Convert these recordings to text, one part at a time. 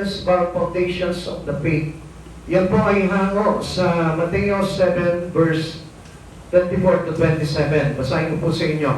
pillars or foundations of the faith. Yan po ay hango sa Mateo 7 verse 24 to 27. Basahin ko po sa inyo.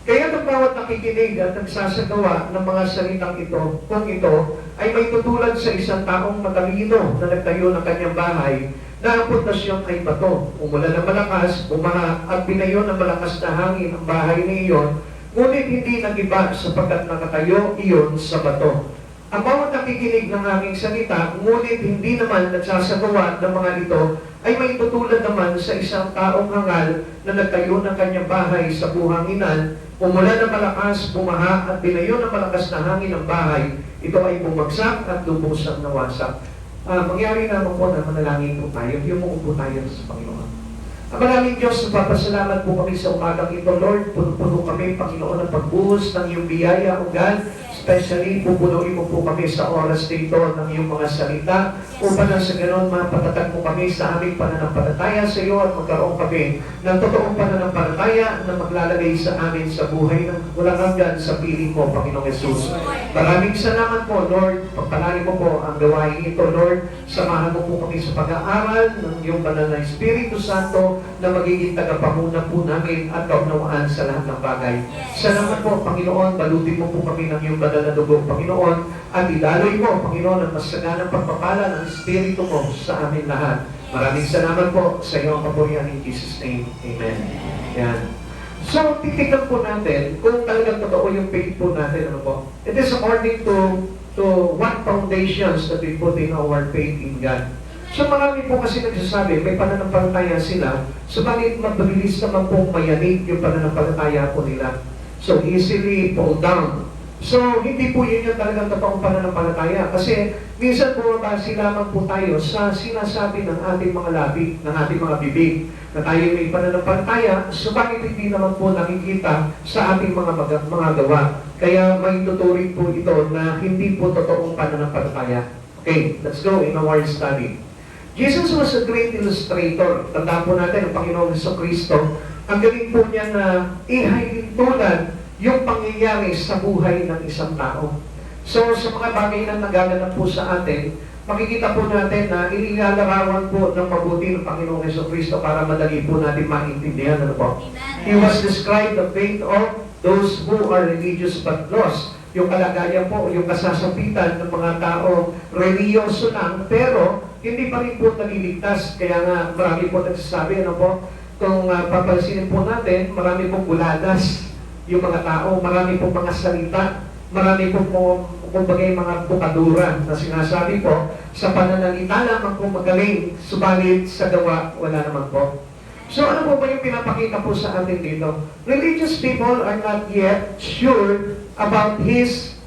Kaya ng bawat nakikinig at nagsasagawa ng mga salitang ito, kung ito ay may tutulad sa isang taong matalino na nagtayo ng kanyang bahay, na ang pundasyon ay bato. Umulan ng malakas, bumaha at binayo ng malakas na hangin ang bahay na iyon, ngunit hindi nagiba sapagkat nakatayo iyon sa bato. Ang bawat nakikinig ng aking salita, ngunit hindi naman nagsasagawa ng mga ito, ay may tutulad naman sa isang taong hangal na nagtayo ng kanyang bahay sa buhanginan. Umulan ng malakas, bumaha at binayo ng malakas na hangin ang bahay. Ito ay bumagsak at lubusang nawasak. Mangyari naman po na manalangin po tayo. Yumuko po tayo sa Panginoon. Maraming Diyos, nagpapasalamat po kami sa umagang ito, Lord. Puno-puno kami, Panginoon, ng pagbuhos ng iyong biyaya, O God. Especially, pupunuin mo po kami sa oras dito ng iyong mga salita upang na sa ganon mapatatag mo kami sa aming pananampalataya sa iyo at magkaroon kami ng totoong pananampalataya na maglalagay sa amin sa buhay ng walang hanggan sa piling mo, Panginoong Yesus. Maraming salamat po, Lord. Pagpalarin mo po ang gawain ito, Lord. Samahan mo po kami sa pag-aaral ng iyong banal na Espiritu Santo na magiging tagapamuna po namin at kaunawaan sa lahat ng bagay. Salamat po, Panginoon. Balutin mo po kami ng iyong banal na dugo, Panginoon, at idaloy mo, Panginoon, ang masaganang pagpapala ng Espiritu mo sa amin lahat. Maraming salamat po sa iyo ang kapurihan in Jesus' name. Amen. Yan. So, titignan po natin kung talagang totoo yung faith po natin. Ano po? It is according to what foundations that we put in our faith in God. So, marami po kasi nagsasabi, may pananampalataya sila, subalit mabilis naman po mayanig yung pananampalataya po nila. So, easily fall down. So, hindi po yun yung talagang totoong pananampalataya. Kasi, minsan bumabase lamang po tayo sa sinasabi ng ating mga labi, ng ating mga bibig, na tayo may pananampalataya, subalit hindi naman po nakikita sa ating mga gawa. Kaya may tuturing po ito na hindi po totoong pananampalataya. Okay, let's go in our study. Jesus was a great illustrator. Tandaan po natin ang Panginoong Jesucristo. Ang galing po niya na ihayin tulad yung pangyayari sa buhay ng isang tao. So, sa mga bagay na nagaganap po sa atin, makikita po natin na inilalarawan po ng mabuti ng Panginoong Jesucristo para madali po natin maintindihan. Ano po? Amen. He was described the faith of those who are religious but lost. Yung kalagayan po, yung kasasapitan ng mga tao, religyoso lang, pero hindi pa rin po naliligtas. Kaya nga, marami po nagsasabi, ano po, kung papansinin po natin, marami pong buladas yung mga tao, marami pong mga salita, marami pong kumbaga mga bukadura na sinasabi po, sa pananalita lamang po magaling, subalit sa gawa, wala naman po. So ano po ba yung pinapakita po sa atin dito? Religious people are not yet sure about His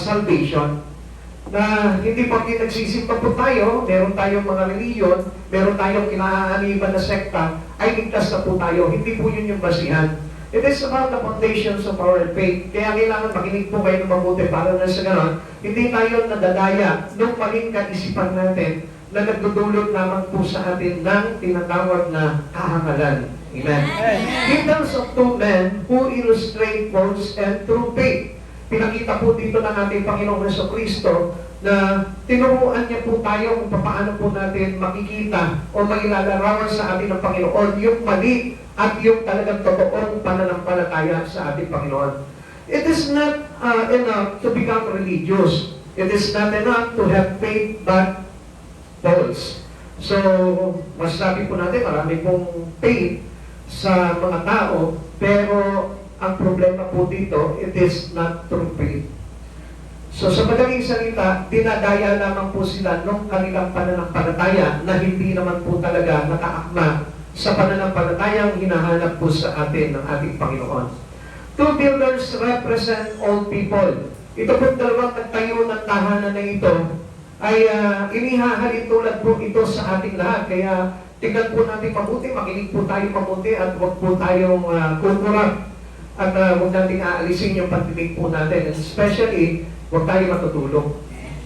salvation. Na hindi pa nagsisimba po tayo, meron tayong mga reliyon, meron tayong kinaaaniban na sekta, ay ligtas na po tayo. Hindi po yun yung basihan. It is about the foundations of our faith. Kaya kailangan makinig po kayo ng mabuti para na sa ganon, hindi tayo nadadaya nung maling kaisipan natin na nagdudulot naman po sa atin ng tinatawag na kahangalan. Amen. Details of two men who illustrate false and true faith. Pinakita po dito ng ating Panginoong Jesucristo na tinuruan niya po tayo kung paano po natin makikita o mailalarawan sa atin ng Panginoon yung mali at yung talagang totoong pananampalataya sa ating Panginoon. It is not enough to become religious. It is not enough to have faith but false. So, masasabi po natin, marami pong faith sa mga tao, pero ang problema po dito, it is not true faith. So, sa madaling salita, dinadaya lamang po sila nung kanilang pananampalataya na hindi naman po talaga nakaakma sa pananampalatayang hinahanap po sa atin ng ating Panginoon. Two builders represent all people. Ito po dalawang nagtayo ng tahanan na ito ay inihahalin tulad po ito sa ating lahat. Kaya tingnan po natin mabuti, makinig po tayo mabuti at huwag po tayong kukurap at huwag natin aalisin yung pagtitig po natin. And especially, huwag tayo matutulog.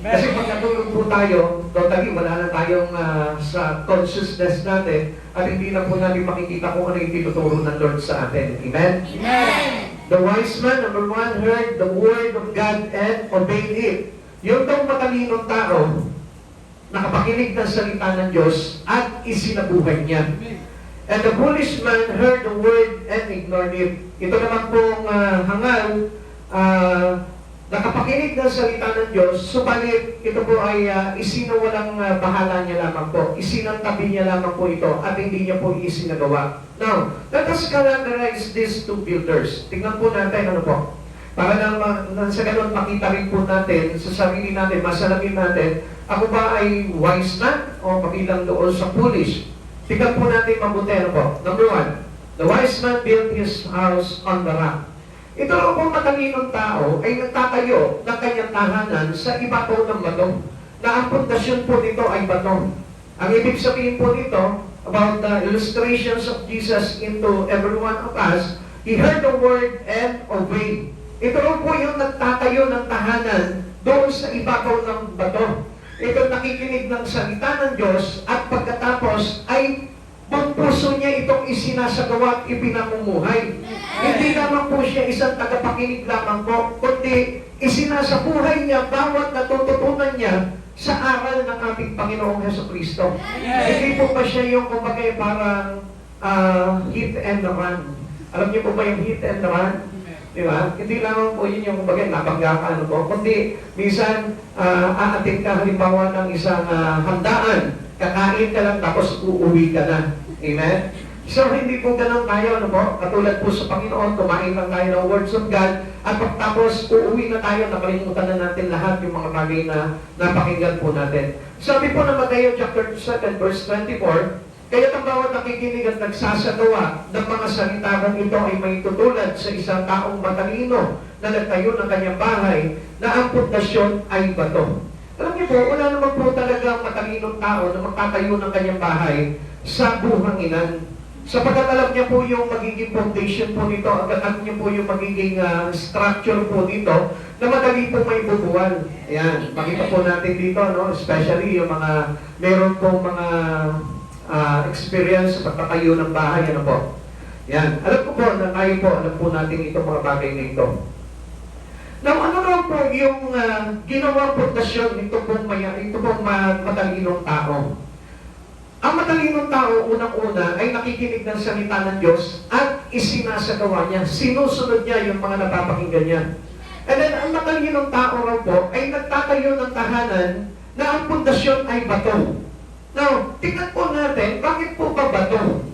Kasi pag natulog po tayo, totally wala na tayong sa consciousness natin at hindi na po natin makikita kung ano yung tinuturo ng Lord sa atin. Amen? Amen. The wise man, number one, heard the word of God and obeyed it. Yung daw matalinong tao, nakapakinig ng salita ng Diyos at isinabuhay niya. And the foolish man heard the word and ignored it. Ito naman pong hangal, nakapakinig ng salita ng Diyos, subalit ito po ay isinawalang bahala niya lamang po. Isinantabi niya lamang po ito at hindi niya po isinagawa. Now, let us characterize these two builders. Tingnan po natin ano po. Para na sa ganun makita rin po natin sa sarili natin, masalamin natin, ako ba ay wise na o pakilang doon sa foolish? Tingnan po natin mabuti ano po. Number one, the wise man built his house on the rock. Ito lang pong matalinong tao ay nagtatayo ng kanyang tahanan sa ibabaw ng bato, na ang pundasyon po nito ay bato. Ang ibig sabihin po nito, about the illustrations of Jesus into every one of us, he heard the word and obeyed. Ito lang po yung nagtatayo ng tahanan doon sa ibabaw ng bato. Ito nakikinig ng salita ng Diyos at pagkatapos ay buong puso niya itong isinasagawa at ipinamumuhay. Hindi lamang po siya isang tagapakinig lamang po, kundi isinasabuhay niya bawat natututunan niya sa aral ng ating Panginoong Hesukristo. Hindi po ba siya yung kumbaga parang hit and run? Alam niyo po ba yung hit and run? Di ba? Hindi lamang po yun yung kumbaga nabangga ka ano po, kundi minsan aating ka halimbawa ng isang handaan, kakain ka lang tapos uuwi ka na. Amen? So, hindi po ganun tayo, ano po? Katulad po sa Panginoon, kumain lang tayo ng words of God, at pagtapos, uuwi na tayo, nakalimutan na natin lahat yung mga bagay na napakinggan po natin. Sabi po ng Mateo chapter 7, verse 24, kaya ang bawat nakikinig at nagsasagawa ng mga salita kung ito ay may tutulad sa isang taong matalino na nagtayo ng kanyang bahay, na ang pundasyon ay bato. Alam niyo po, wala naman po talaga matalinong tao na magtatayo ng kanyang bahay sa buhanginan. Sapagkat alam niya po yung magiging foundation po nito, alam niya po yung magiging structure po dito, na madali po may bubuwal. Ayan, makita po natin dito, no? Especially yung mga, meron po mga experience sa pagtatayo ng bahay, ano po. Yan, alam ko po na tayo po, alam po natin itong mga bagay na ito. Now, ano raw po yung ginawang pundasyon nito pong matalinong tao? Ang matalinong tao, unang-una, ay nakikinig ng salita ng Diyos at isinasagawa niya. Sinusunod niya yung mga napapakinggan niya. And then, ang matalinong tao raw po ay nagtatayo ng tahanan na ang pundasyon ay bato. Now, tingnan po natin, bakit po ba bato?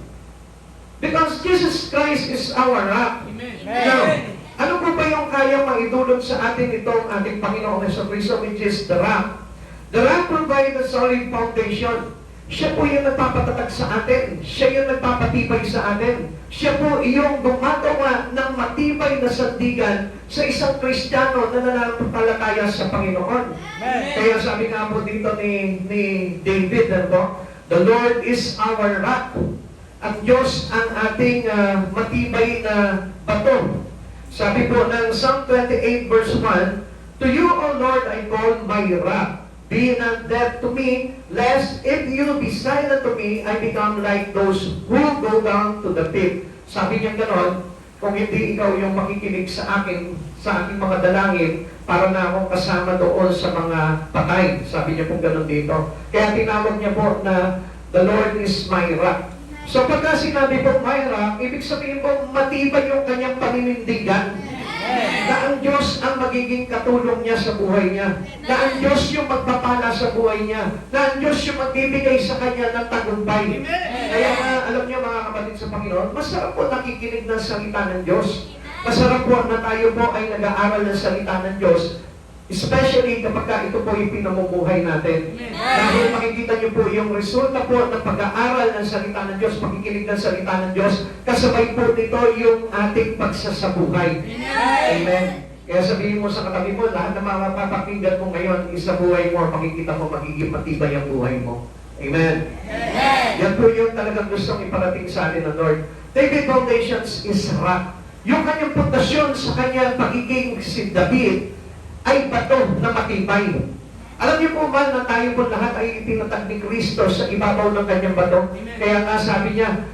Because Jesus Christ is our rock. Now, ano po ba yung kaya maidulog sa atin itong ating Panginoong Hesukristo, which is the rock? The rock provides a solid foundation. Siya po yung nagpapatatag sa atin. Siya yung nagpapatibay sa atin. Siya po yung gumagawa ng matibay na sandigan sa isang Kristiyano na nananampalataya sa Panginoon. Amen. Kaya sabi nga po dito ni David, the Lord is our rock. At Diyos ang ating matibay na bato. Sabi po ng Psalm 28 verse 1, to you, O Lord, I call my rock. Be not deaf to me, lest if you be silent to me, I become like those who go down to the pit. Sabi niya ganon, kung hindi ikaw yung makikinig sa akin, sa aking mga dalangin, para na akong kasama doon sa mga patay. Sabi niya pong ganon dito. Kaya tinawag niya po na the Lord is my rock. So pagka sinabi po my rock, ibig sabihin po matibay yung kanyang paninindigan. Na ang Diyos ang magiging katulong niya sa buhay niya. Na ang Diyos yung magpapala sa buhay niya. Na ang Diyos yung magbibigay sa kanya ng tagumpay. Kaya alam niyo mga kapatid sa Panginoon, masarap po nakikinig ng salita ng Diyos. Masarap po na tayo po ay nag-aaral ng salita ng Diyos. Especially kapag ito po yung pinamumuhay natin. Dahil makikita niyo po yung resulta po ng pag-aaral ng salita ng Diyos, pakikinig ng salita ng Diyos, kasabay po nito yung ating pagsasabuhay. Amen. Kaya sabihin mo sa katabi mo, lahat ng mga mapapakinggan mo ngayon, isa buhay mo, makikita mo magiging matibay ang buhay mo. Amen. Yan po yung talagang gustong iparating sa atin ng Lord. David Foundations is rock. Yung kanyang pundasyon sa kanyang pagiging si David, ay bato na matibay. Alam niyo po ba na tayo po lahat ay itinatag ni Kristo sa ibabaw ng kanyang bato? Kaya nga sabi niya,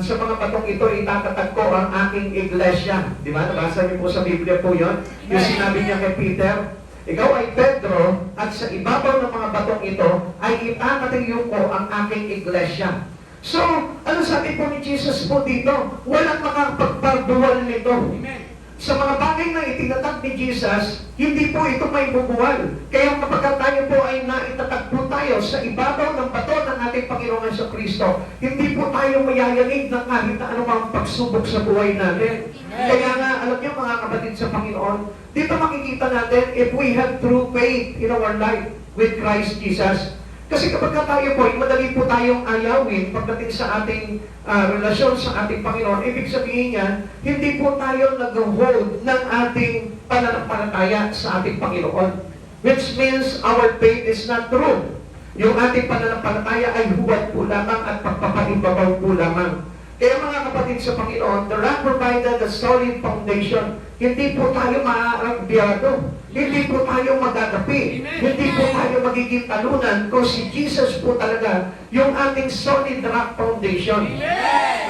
sa mga batong ito, itatatag ko ang aking iglesia. Di ba? Nabasa niyo po sa Biblia po yun. Yung sinabi niya kay Peter, ikaw ay Pedro, at sa ibabaw ng mga batong ito ay itatatayo ko ang aking iglesia. So, ano sabi po ni Jesus po dito? Walang makapagpabuwal nito. Amen. Sa mga bagay na itinatag ni Jesus, hindi po ito may bubuwal. Kaya kapag tayo po ay naitatag po tayo sa ibabaw ng bato ng ating Panginoong Jesucristo, hindi po tayo mayayanig ng kahit na anumang pagsubok sa buhay natin. Kaya nga, alam niyo mga kapatid sa Panginoon, dito makikita natin if we have true faith in our life with Christ Jesus. Kasi kapag tayo po, madali po tayong ayawin pagdating sa ating relasyon sa ating Panginoon. Ibig sabihin niya, hindi po tayo nag-hold ng ating pananampalataya sa ating Panginoon. Which means our faith is not true. Yung ating pananampalataya ay huwad po lamang at pagpapaibabaw po lamang. Kaya mga kapatid sa Panginoon, the rock provided a solid foundation. Hindi po tayo maaarabyado. Hindi po tayo magagapi. Hindi po tayo magiging talunan kung si Jesus po talaga yung ating solid rock foundation.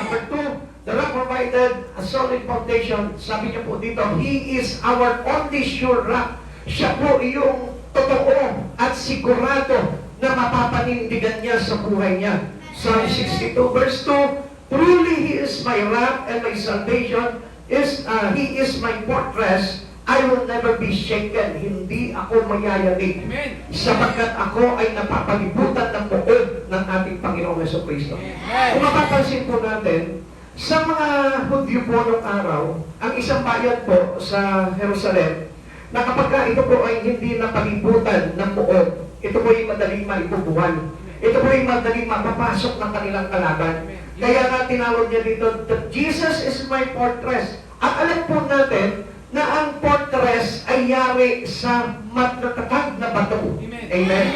Number 2, the rock provided a solid foundation. Sabi niya po dito, He is our only sure rock. Siya po yung totoo at sigurado na mapapanindigan niya sa buhay niya. Psalm 62 verse 2, Truly He is my rock and my salvation. He is my fortress. I will never be shaken. Hindi ako mayayanig. Sapagkat ako ay napapalibutan ng pood ng ating Panginoong Jesucristo. Kung mapapansin po natin, sa mga Hudyo po noong araw, ang isang bayan po sa Jerusalem, na kapag ito po ay hindi napalibutan ng pood, ito po ay madaling maibubuhan. Ito po ay madaling mapapasok ng kanilang kalaban. Kaya nga tinawag niya dito, that Jesus is my fortress. At alam po natin na ang fortress ay yari sa matatatag na bato. Amen.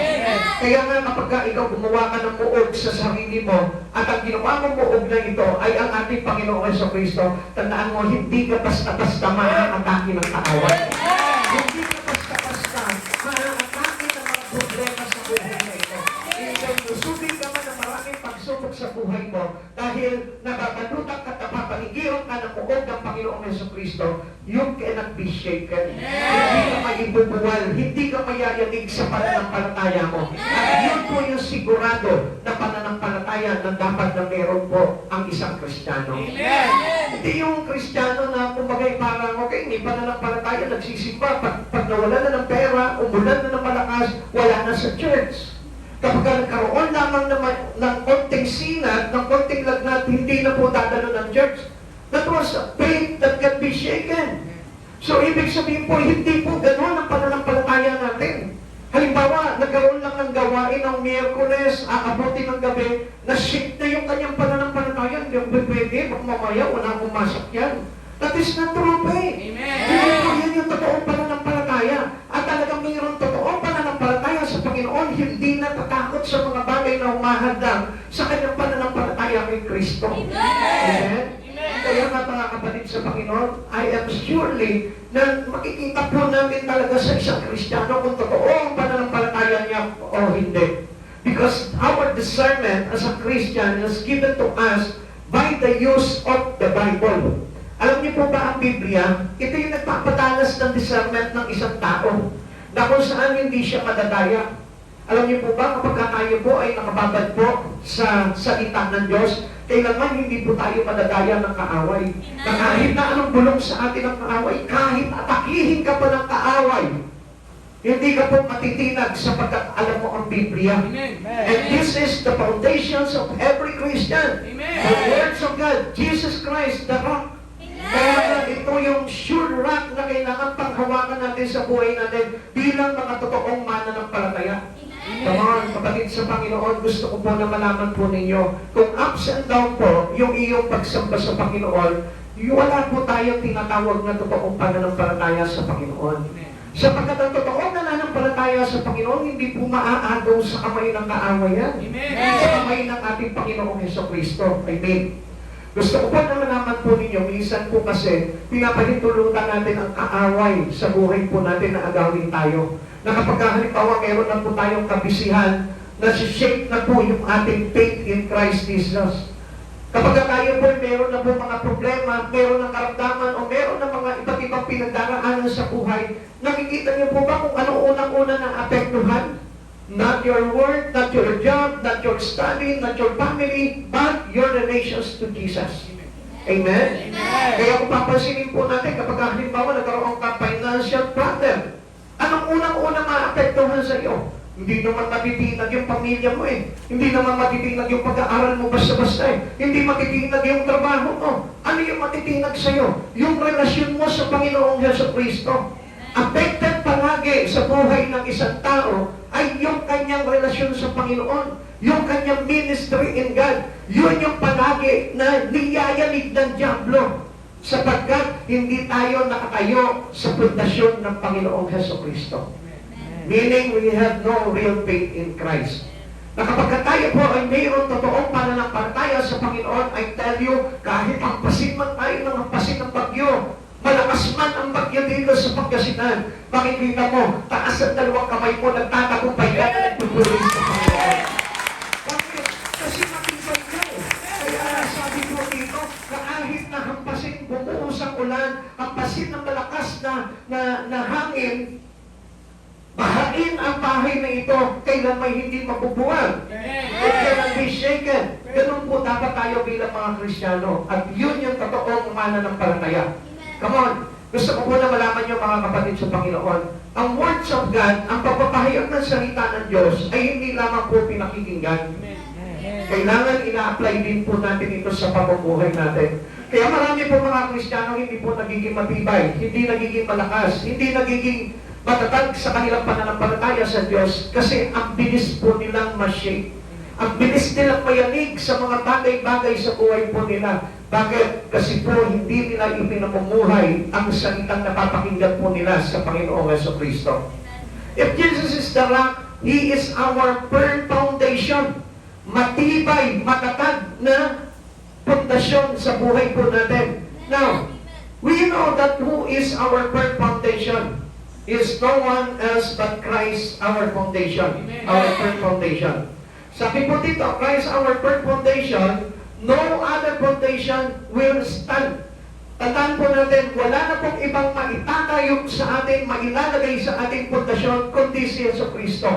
Kaya nga kapag ikaw gumawa ka ng muog sa sarili mo, at ang ginawa mong muog na ito ay ang ating Panginoong Jesucristo, tandaan mo, hindi ka basta-basta maaatake ng kaaway. Hindi ka basta-basta maaatake ng mga problema sa buhay mo ito. Susubig ka man ng maraming pagsubok sa buhay mo dahil nababalutan ka at napapaligiran ka ng muog ng Panginoong Jesucristo, you cannot be shaken. Hindi ka maibubuwal, hindi ka mayayanig sa pananampalataya mo. At yun po yung sigurado na pananampalataya na dapat na meron po ang isang Kristiyano. Hindi yung Kristiyano na kumagay parang, okay, may pananampalataya, nagsisimba, pag nawala na ng pera, umulan na ng malakas, wala na sa church. Kapag nagkaroon lamang ng konting sinat, ng konting lagnat, hindi na po dadalo ng church. That was a faith that can be shaken. So, ibig sabihin po, hindi po gano'n ang pananampalataya natin. Halimbawa, nagkaroon lang ng gawain ng Miyerkules, aabutin ng gabi, na-shake na yung kanyang pananampalataya. Hindi yung pwede, mamaya, walang umasak yan. That is not true faith. Hindi po yan yung totoong pananampalataya. At talagang mayroong totoong pananampalataya sa Panginoon, hindi natatakot sa mga bagay na humahadang sa kanyang pananampalataya kay Kristo. Amen? Kaya nga mga kapatid sa Panginoon, I am surely na makikita po namin talaga sa isang Kristiyano kung totoo ang pananampalataya niya o hindi. Because our discernment as a Christian is given to us by the use of the Bible. Alam niyo po ba ang Biblia? Ito yung nagpapatalas ng discernment ng isang tao na kung saan hindi siya madadaya. Alam niyo po ba kapag tayo po ay nakababad po sa salita ng Diyos, kailangan hindi po tayo madadaya ng kaaway. Na kahit na anong bulong sa atin ng kaaway, kahit atakihin ka pa ng kaaway, hindi ka po matitinag sapagkat alam mo ang Biblia. And this is the foundations of every Christian. The words of God, Jesus Christ, the rock. Kaya ito yung sure rock na kailangan panghawakan natin sa buhay natin bilang mga totoong mananampalataya. Come on, kapatid sa Panginoon, gusto ko po na malaman po ninyo, kung ups and down po yung iyong pagsamba sa Panginoon, wala po tayong tinatawag na totoong pananampalataya sa Panginoon. Sapagkat ang totoong nananampalataya sa Panginoon, hindi po maaagaw sa kamay ng kaawayan. Sa kamay ng ating Panginoong Jesucristo. Amen. Gusto ko po na malaman po ninyo, minsan po kasi pinapahintulutan natin ang kaaway sa buhay po natin na agawin tayo. Na kapag halimbawa meron na po tayong kabisihan, na shake na po yung ating faith in Christ Jesus. Kapag tayo po meron na po mga problema, meron ng karamdaman, o meron ng mga iba't ibang pinagdaraanan sa buhay, nakikita niyo po ba kung ano unang-una na apektuhan? Not your work, not your job, not your study, not your family, but your relations to Jesus. Amen? Kaya kung papansinin po natin, kapag halimbawa nagkaroon ka financial problem, anong unang-unang maapektuhan sa iyo? Hindi naman matitinag yung pamilya mo eh. Hindi naman matitinag yung pag-aaral mo basta-basta eh. Hindi matitinag yung trabaho mo. Ano yung matitinag sa'yo? Yung relasyon mo sa Panginoong Jesucristo. Affected palagi sa buhay ng isang tao ay yung kanyang relasyon sa Panginoon. Yung kanyang ministry in God. Yun yung palagi na niyayanig ng diablo. Sapagkat hindi tayo nakatayo sa pundasyon ng Panginoong Jesucristo. Meaning, we have no real faith in Christ. Na kapag tayo po ay mayroon totoong pananampalataya sa Panginoon, I tell you, kahit hampasin man tayo ng hampasin ng bagyo, malakas man ang bagyo dito sa Pangasinan, makikita mo, taas ang dalawang kamay mo, nagtatagumpay ka na nagtutuloy sa Panginoon. Bakit? Kasi matibay ka eh. Kaya sabi ko dito, na kahit na hampasin, bumuhos ang ulan, hampasin ng malakas na hangin, bahain ang bahay na ito, kailan may hindi mabubuwag. It cannot be shaken. Ganun po dapat tayo bilang mga Kristiyano. At yun yung totoong mananampalataya. Come on. Gusto ko po na malaman nyo mga kapatid sa Panginoon. Ang words of God, ang pagpapahayag ng salita ng Diyos, ay hindi lamang po pinakikinggan. Kailangan ina-apply din po natin ito sa pamumuhay natin. Kaya marami po mga Kristiyano hindi po nagiging matibay, hindi nagiging malakas, hindi nagiging matatag sa kanilang pananampalataya sa Diyos kasi ang bilis po nilang ma-shake. Ang bilis nilang mayanig sa mga bagay-bagay sa buhay po nila. Bakit? Kasi po hindi nila ipinamumuhay ang salitang napapakinggan po nila sa Panginoong Jesucristo. If Jesus is the rock, He is our firm foundation. Matibay, matatag na pundasyon sa buhay po natin. Now, we know that who is our firm foundation is no one else but Christ, our foundation, our firm foundation. Sabi po dito, Christ, our firm foundation, no other foundation will stand. Tandaan po natin, wala na pong ibang maitatayog sa atin, mailalagay sa ating pundasyon, kundi si Jesucristo.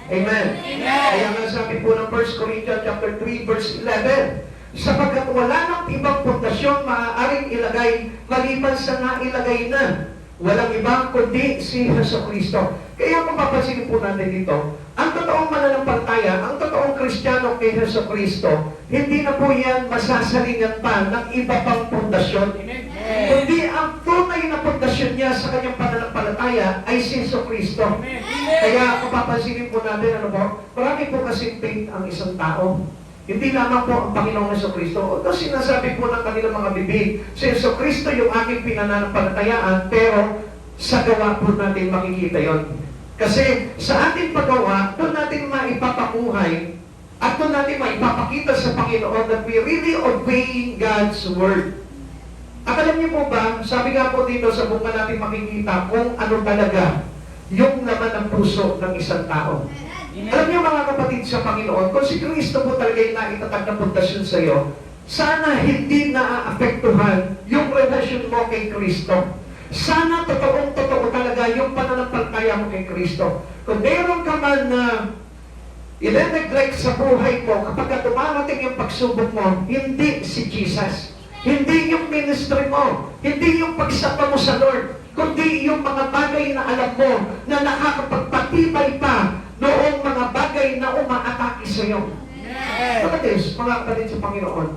Amen. Kaya nga sabi po ng 1 Corinthians chapter 3, verse 11, sapagkat wala nang ibang pundasyon maaaring ilagay, maliban sa nailagay na. Walang iba kundi si Jesucristo. Kaya kung papansinin po natin dito, ang totoong mananampalataya, ang totoong Kristiyano kay Jesucristo, hindi na po yan masasalingan pa ng iba pang pundasyon. Kundi ang tunay na pundasyon niya sa kanyang pananampalataya ay si Jesucristo. Kaya kung papansinin po natin, ano po, marami po kasing faith ang isang tao. Hindi lamang po ang Panginoong Jesucristo. Although sinasabi po ng kanilang mga bibig, si Jesucristo yung aking pinananampalatayaan, pero sa gawa po natin makikita yon. Kasi sa ating paggawa, doon natin maipapamuhay at doon natin maipapakita sa Panginoon that we really obeying God's Word. At alam niyo po ba, sabi nga po dito sa bunga natin makikita kung ano talaga yung laman ng puso ng isang tao. Alam niyo mga kapatid sa Panginoon, kung si Kristo po talaga yung naitatag na pundasyon sa iyo, sana hindi naaapektuhan yung relasyon mo kay Kristo. Sana totoong-totoo talaga yung pananampalataya mo kay Kristo. Kung meron ka man na i-neglect sa buhay mo, kapag dumarating yung pagsubok mo, hindi si Jesus. Hindi yung ministry mo, hindi yung pagsapa mo sa Lord, kundi yung mga bagay na alam mo na nakakapagpatibay pa noong mga bagay na umaatake sa iyo. Kapatid, mga kapatid sa Panginoon,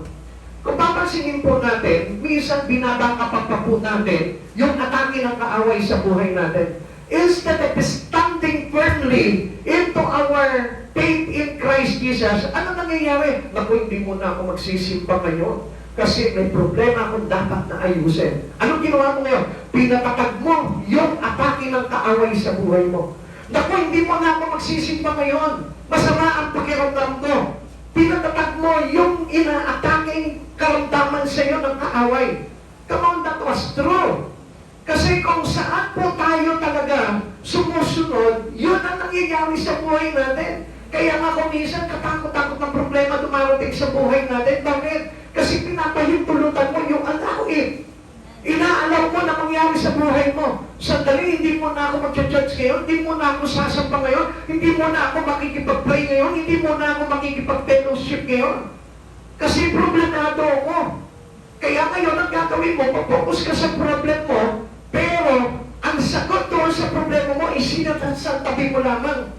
kung papansinin po natin, minsan binabangkapan pa po natin yung atake ng kaaway sa buhay natin. Instead of standing firmly into our faith in Christ Jesus, ano nangyayari? Naku, hindi mo na ako magsisimba ngayon kasi may problema akong dapat na ayusin. Anong ginawa mo ngayon? Pinatatag mo yung atake ng kaaway sa buhay mo. Naku, hindi mo na ako magsisimba ngayon. Masama ang pakiramdam ko. Pinatatag mo yung inaatake karamdaman sa iyo ng kaaway. Come on, that was true. Kasi kung saan po tayo talaga sumusunod, yun ang nangyayari sa buhay natin. Kaya nga kung minsan katakot-takot ng problema dumarating sa buhay natin. Bakit? Kasi Kasi pinapahintulutan mo yung allow it. Inaalaw mo na mangyari sa buhay mo. Sandali, hindi mo na ako mag-judge ngayon, hindi mo na ako sasampa ngayon, hindi mo na ako makikipag-pray ngayon, hindi mo na ako makikipag-fellowship ngayon. Kasi problemado ako. Kaya ngayon, ang gagawin mo, mag-focus ka sa problem mo, pero ang sagot doon sa problema mo, isinatan sa tabi mo lamang.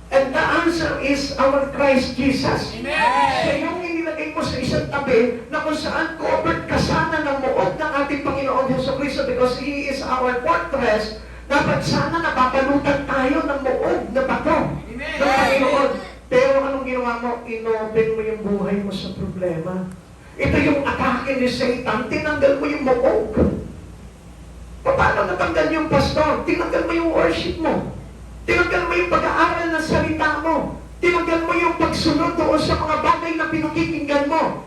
And the answer is our Christ Jesus. Amen. Siya yung inilagay mo sa isang tabi na kung saan covered ka sana ng muog ng ating Panginoon Jesucristo because He is our fortress. Dapat sana napapalutan tayo ng muog na bato ng Panginoon. Pero anong ginawa mo? Inopen mo yung buhay mo sa problema. Ito yung atake ni Satan. Tinanggal mo yung muog. Paano natanggal yung pastor? Tinanggal mo yung worship mo. Tinanggal mo yung pag-aaral ng salita mo. Tinanggal mo yung pagsunod doon sa mga bagay na pinakikinggan mo.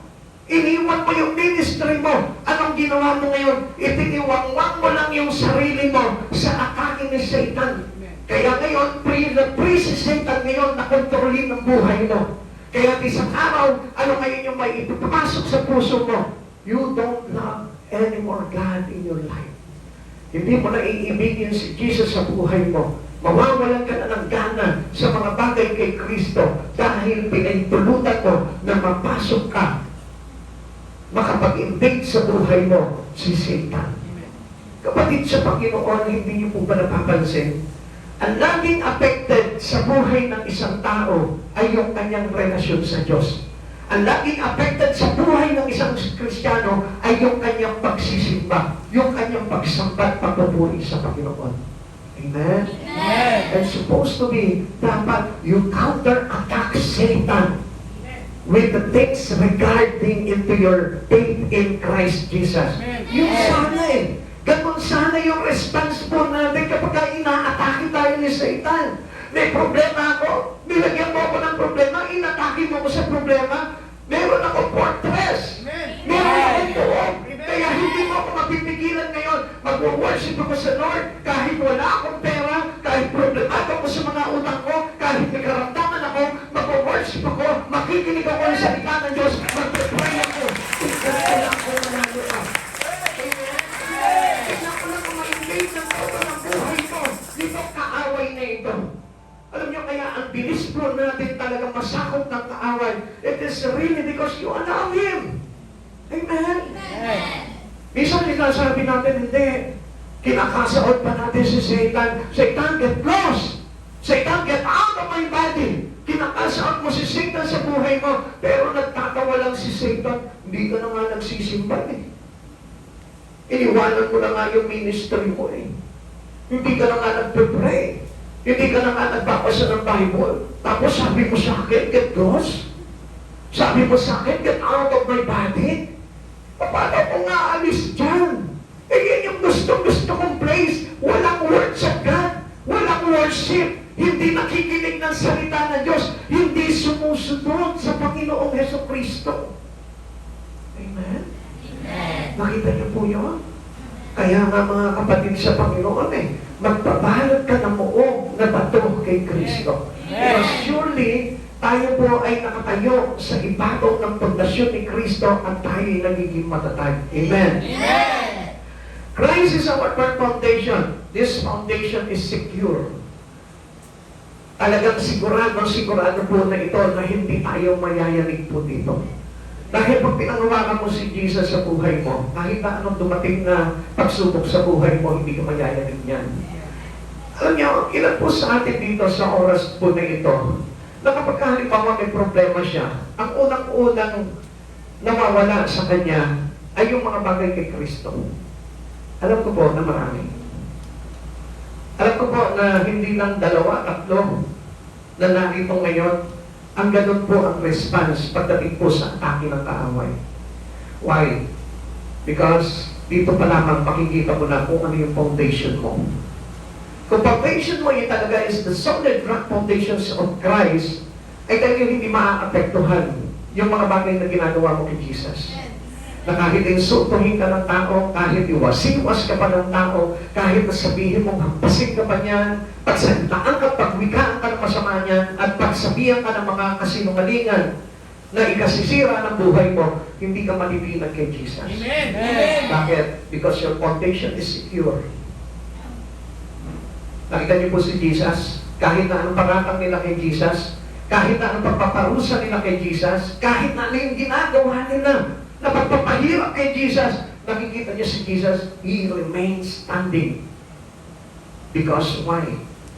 Iniwan mo yung ministry mo. Anong ginawa mo ngayon? Itiniwangwang mo lang yung sarili mo sa atake ni Satan. Kaya ngayon, free si Satan ngayon na kontrolin ang buhay mo. Kaya isang araw, ano ngayon yung may ipapasok sa puso mo? You don't love anymore God in your life. Hindi mo na iibigin si Jesus sa buhay mo. Mawawalan ka na ng gana sa mga bagay kay Kristo dahil pinahintulutan mo na mapasok ka, makapag-invade sa buhay mo si Satan. Kapatid sa Panginoon, hindi niyo po ba napapansin? Ang laging affected sa buhay ng isang tao ay yung kanyang relasyon sa Diyos. Ang laging affected sa buhay ng isang Kristiyano ay yung kanyang pagsisimba, yung kanyang pagsambat, pagpupuri sa Panginoon. Amen? Amen. And supposed to be, dapat you counterattack Satan with the things regarding into your faith in Christ Jesus. Amen. Yung sana eh. Ganun sana yung response po natin kapag ina-atake tayo ni Satan. May problema ako, nilagyan mo ako ng problema, inatake mo ako sa problema, meron akong fortress. Meron akong buong. Kaya hindi mo ako mapipigilan ngayon. Mag-worship ako sa Lord kahit wala akong pera, kahit problemado ako sa mga utang ko, kahit may karamdaman ako, mag-worship ako, makikinig ako ng salita ng Diyos, mag-pray ako. Kailangan lang ako manalo ka. Kailangan ko lang ma-engage ng todo ng buhay ko. Dito kaaway na ito. Alam niyo kaya ang bilis po natin talagang masakot ng kaaway. It is really because you allow Him. Amen? Minsan sinasabi natin, hindi. Kinakasaot pa natin si Satan. Satan, get lost! Satan, get out of my body! Kinakasaot mo si Satan sa buhay mo, pero nagtatawa lang si Satan, hindi ka na nga nagsisimba eh. Iniwanan mo na nga yung ministry mo eh. Hindi ka na nga nagpe-pray. Hindi ka na nga nagbabasa ng Bible. Tapos sabi mo sa akin, get lost? Sabi mo sa akin, get out of my body? Paano ko nga alis dyan? Eh yan yung gusto kong place. Walang words of God. Walang worship. Hindi nakikinig ng salita ng Diyos. Hindi sumusunod sa Panginoong Jesucristo. Amen? Amen. Nakita niyo po yun? Kaya nga mga kapatid sa Panginoon magpabalot ka ng muog na bato kay Kristo. Pero surely, tayo po ay nakatayo sa ibabaw ng pundasyon ni Kristo at tayo ay nagiging matatag. Amen? Amen. Christ is our firm foundation. This foundation is secure. Talagang sigurado po na ito na hindi tayo mayayanig po dito. Dahil pag pinangawakan mo si Jesus sa buhay mo, kahit na anong dumating na pagsubok sa buhay mo, hindi ka mayayanig niyan. Alam niyo, ilan po sa atin dito sa oras po na ito, na kapag halimbawa may problema siya, ang unang-unang nawawala sa kanya ay yung mga bagay kay Kristo. Alam ko po na marami. Alam ko po na hindi lang 2, 3 na narito ngayon, ang ganun po ang response pagdating po sa atake ng kaaway. Why? Because dito pa lamang makikita mo na kung ano yung foundation mo. Kung foundation mo yung talaga is the solid rock foundations of Christ, ay talagang hindi maaapektuhan yung mga bagay na ginagawa mo kay Jesus. Na kahit insultuhin ka ng tao, kahit iwasiwas ka pa ng tao, kahit sabihin mong hampasin ka pa niyan, pagsalitaan ka, pagwikaan ka ng masama niyan, at pagsabihan ka ng mga kasinungalingan na ikasisira ng buhay mo, hindi ka malilinag kay Jesus. Amen. Amen. Bakit? Because your foundation is secure. Nakita niyo po si Jesus, kahit na anong paratang nila kay Jesus, kahit na anong pagpaparusa nila kay Jesus, kahit na ano yung ginagawa nila na pagpapahirap kay Jesus, nakikita niyo si Jesus, He remains standing. Because why?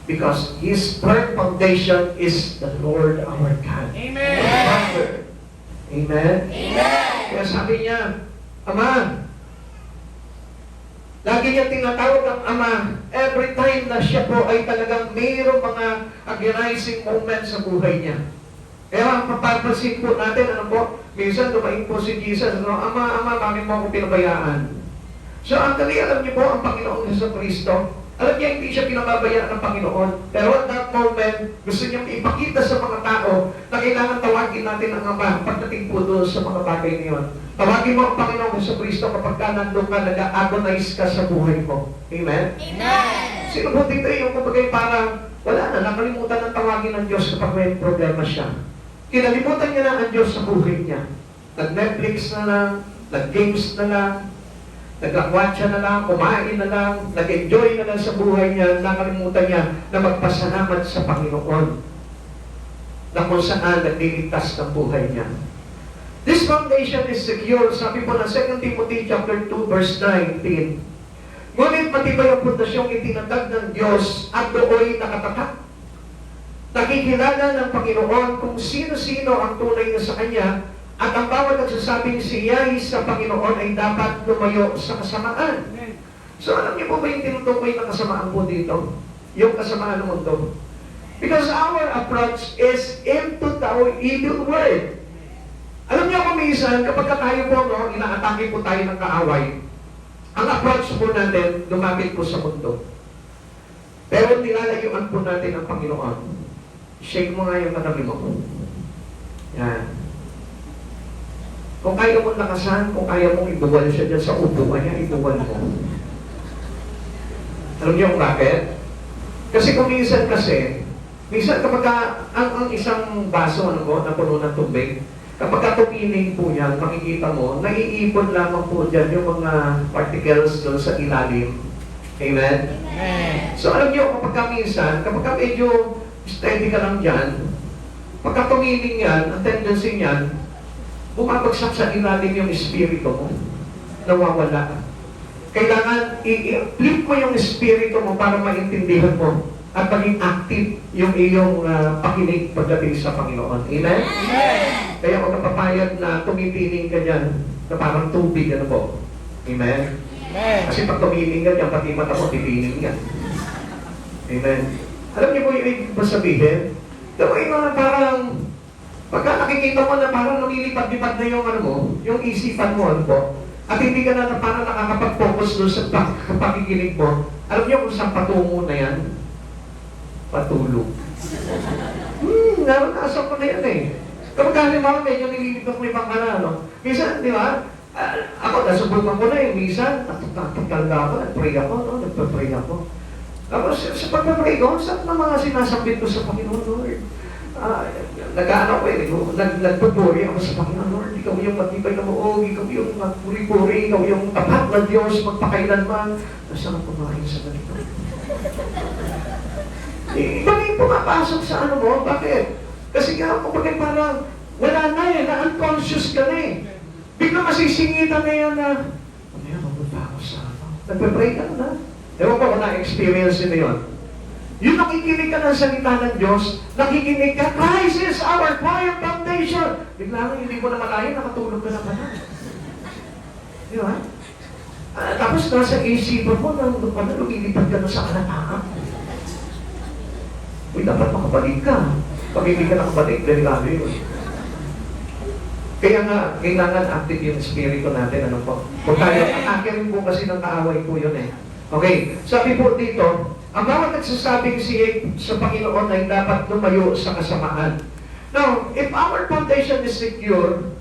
Because His firm foundation is the Lord our God. Amen. Father. Amen? Amen. Kaya sabi niya, Ama, lagi niya tinatawag ang Ama every time na siya po ay talagang mayroong mga agonizing moments sa buhay niya. Kaya ang papapansin po natin, ano po, minsan dumaing po si Jesus, ano, Ama, bakit mo ako pinabayaan? So, actually, alam niyo po, ang Panginoong Jesucristo, alam niya, hindi siya pinababayaan ng Panginoon. Pero at that moment, gusto niyang ipakita sa mga tao na kailangan tawagin natin ang Ama pagdating po doon sa mga bagay niyon. Tawagin mo ang Panginoong Jesucristo kapag ka nandun ka, nag-agonize ka sa buhay mo. Amen? Amen. Sino po dito yung kapagay parang wala na, nakalimutan ng tawagin ng Diyos kapag may problema siya. Kinalimutan niya na ang Diyos sa buhay niya. Nag-Netflix na lang, nag-games na lang, nag-watcha na lang, kumain na lang, nag-enjoy na lang sa buhay niya, nakalimutan niya na magpasalamat sa Panginoon na kung saan nagliligtas ng buhay niya. This foundation is secure. Sabi po ng 2 Timothy chapter 2 verse 19. Ngunit matibay ang pundasyong itinatag ng Diyos at dooy nakatatak. Nakikilala ng Panginoon kung sino-sino ang tunay na sa Kanya at ang bawat nagsasabing siya sa Panginoon ay dapat lumayo sa kasamaan. So alam niyo po ba yung tinutukoy na kasamaan po dito? Yung kasamaan ng mundo. Because our approach is into the evil world. Alam niyo kung minsan, kapag tayo po, no, inaatake po tayo ng kaaway, ang approach po natin, lumapit po sa mundo. Pero nilalayuan po natin ang Panginoon. Shake mo nga yung katabi mo. Yan. Kung kaya mong lakasan, kung kaya mong ibuwal siya dyan sa upuan niya, ibuwal mo. Alam niyo kung bakit? Kasi kung minsan kapag ang isang baso na puno ng tubig, kapag tumining po yan, makikita mo, naiipon lamang po dyan yung mga particles doon sa ilalim. Amen? Amen. So alam niyo, kapag medyo steady ka lang dyan, pagka tumining yan, ang tendency niyan, bumabagsak sa ilalim yung espiritu mo, nawawala. Kailangan i-flip mo yung espiritu mo para maintindihan mo at maging active yung iyong pakinig pagdating sa Panginoon. Amen? Amen. Kaya huwag ka papayag na tumipiling ka dyan na parang tubig, ano po? Amen? Amen. Kasi pag tumiling ka dyan, pati mata mo, tipiling yan. Amen? Alam niyo po yung ibig ba sabihin? Gawin mo na parang, pagka nakikita mo na parang lumilipad-lipad na yung ano mo, yung isipan mo, ano po, at hindi ka na parang nakakapag-focus doon sa pakikinig mo, alam niyo kung saan patungo na yan? Patulog. Naranasan ko na yan eh. Kapag halimbawa medyo nililipad mo ibang kanal, minsan, di ba, ako, nasubukan ko na eh, minsan, talaga ako, nag-pray ako, nagpa-pray ako. Tapos, sa pagpa-pray ko, saan na mga sinasambit ko sa Panginoon, Lord? Nag-ano ko eh, nagpupuri ako sa Panginoon, Lord. Ikaw yung matibay na muog, ikaw yung magpuri-puri, ikaw yung tapat na Diyos, magpakailanman. Nasaan ang kumain sa ganito? Iba na yung pumapasok sa ano mo, bakit? Kasi nga, kapag parang, wala na eh, na-unconscious ka na eh. Bigla masisingitan na yan na, ano yan, mabuta ako sa ano? Nagpe-pray ka na. Ewan ko kung na-experience nyo yun. Yung nakikinig ka ng salita ng Diyos, nakikinig ka, Christ is our firm foundation. Bigla nga, hindi mo na malayan, nakatulog ka na pala. Di ba? Tapos nasa isipan mo, lumilipad ka na sa kalatangan. Uy, dapat makabalik ka. Pag hindi ka nakabalik, delikado yun. Kaya nga, kailangan active yung espiritu natin. Ano po? Kung tayo, rin po kasi ng kaaway po yun eh. Okay, sabi po dito, ang bawat nagsasabing sa Panginoon ay dapat lumayo sa kasamaan. Now, if our foundation is secure,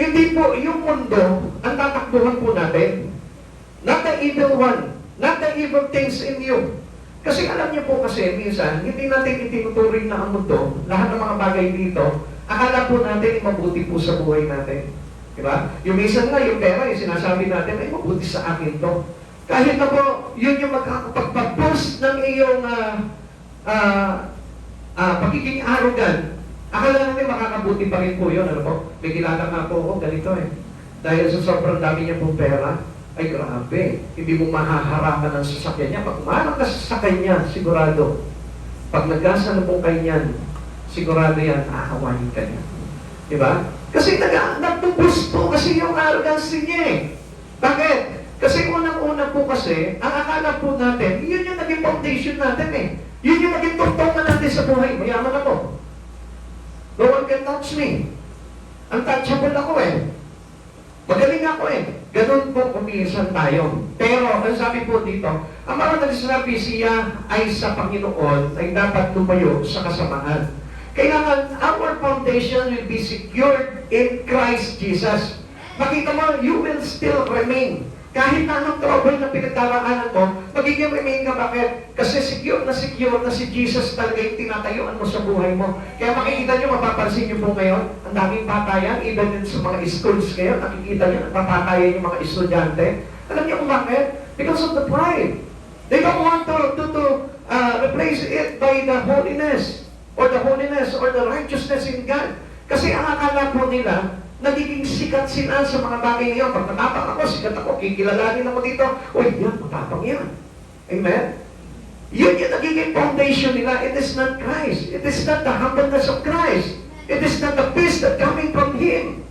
hindi po yung mundo ang tatakbuhan po natin. Not the evil one, not the evil things in you. Kasi alam niyo po kasi, minsan, hindi natin itinuturing na ang mundo, lahat ng mga bagay dito, akala po natin mabuti po sa buhay natin. Diba? Yung minsan nga, yung pera, yung sinasabi natin, ay mabuti sa akin to. Kahit na po, yun yung magkakapagpag-boost ng iyong pagiging arrogant. Akala natin makakabuti pa rin po yun. Ano po? May kilala nga po ako, ganito eh. Dahil sa sobrang dami niya pong pera, ay grabe, hindi mo mahaharangan ng sasakyan niya. Pag umarang ka sa sasakyan niya, sigurado. Pag nagkasalubong kayo niyan, sigurado yan, aahawanin ka niya. Diba? Kasi nagtubos po kasi yung arrogance niya eh. Bakit? Kasi unang-una po kasi, ang akala po natin, yun yung naging foundation natin eh. Yun yung naging tungtungan natin sa buhay. Mayaman ako. No one can touch me. Untouchable ako eh. Magaling ako eh. Ganun po kumisan tayo. Pero, ang sabi po dito, ang mga nagsasabi siya ay sa Panginoon ay dapat lumayo sa kasamaan. Kailangan our foundation will be secured in Christ Jesus. Makita mo, you will still remain. Kahit na anong trouble na pinagdaraanan mo, magiging remain ka. Bakit? Kasi secure na si Jesus talaga yung tinatayuan mo sa buhay mo. Kaya makikita nyo, mapapansin nyo po ngayon, ang daming patayan, even sa mga schools ngayon, nakikita nyo, nagpapatayan yung mga estudyante. Alam niyo kung bakit? Because of the pride. They don't want to replace it by the holiness or the righteousness in God. Kasi ang akala po nila, nagiging sikat sila sa mga bagay ngayon. Pag matapang ako, sikat ako, kikilalanin ako dito. Uy, yan, matapang yan. Amen? Yun yung nagiging foundation nila. It is not Christ. It is not the humbleness of Christ. It is not the peace that coming from Him.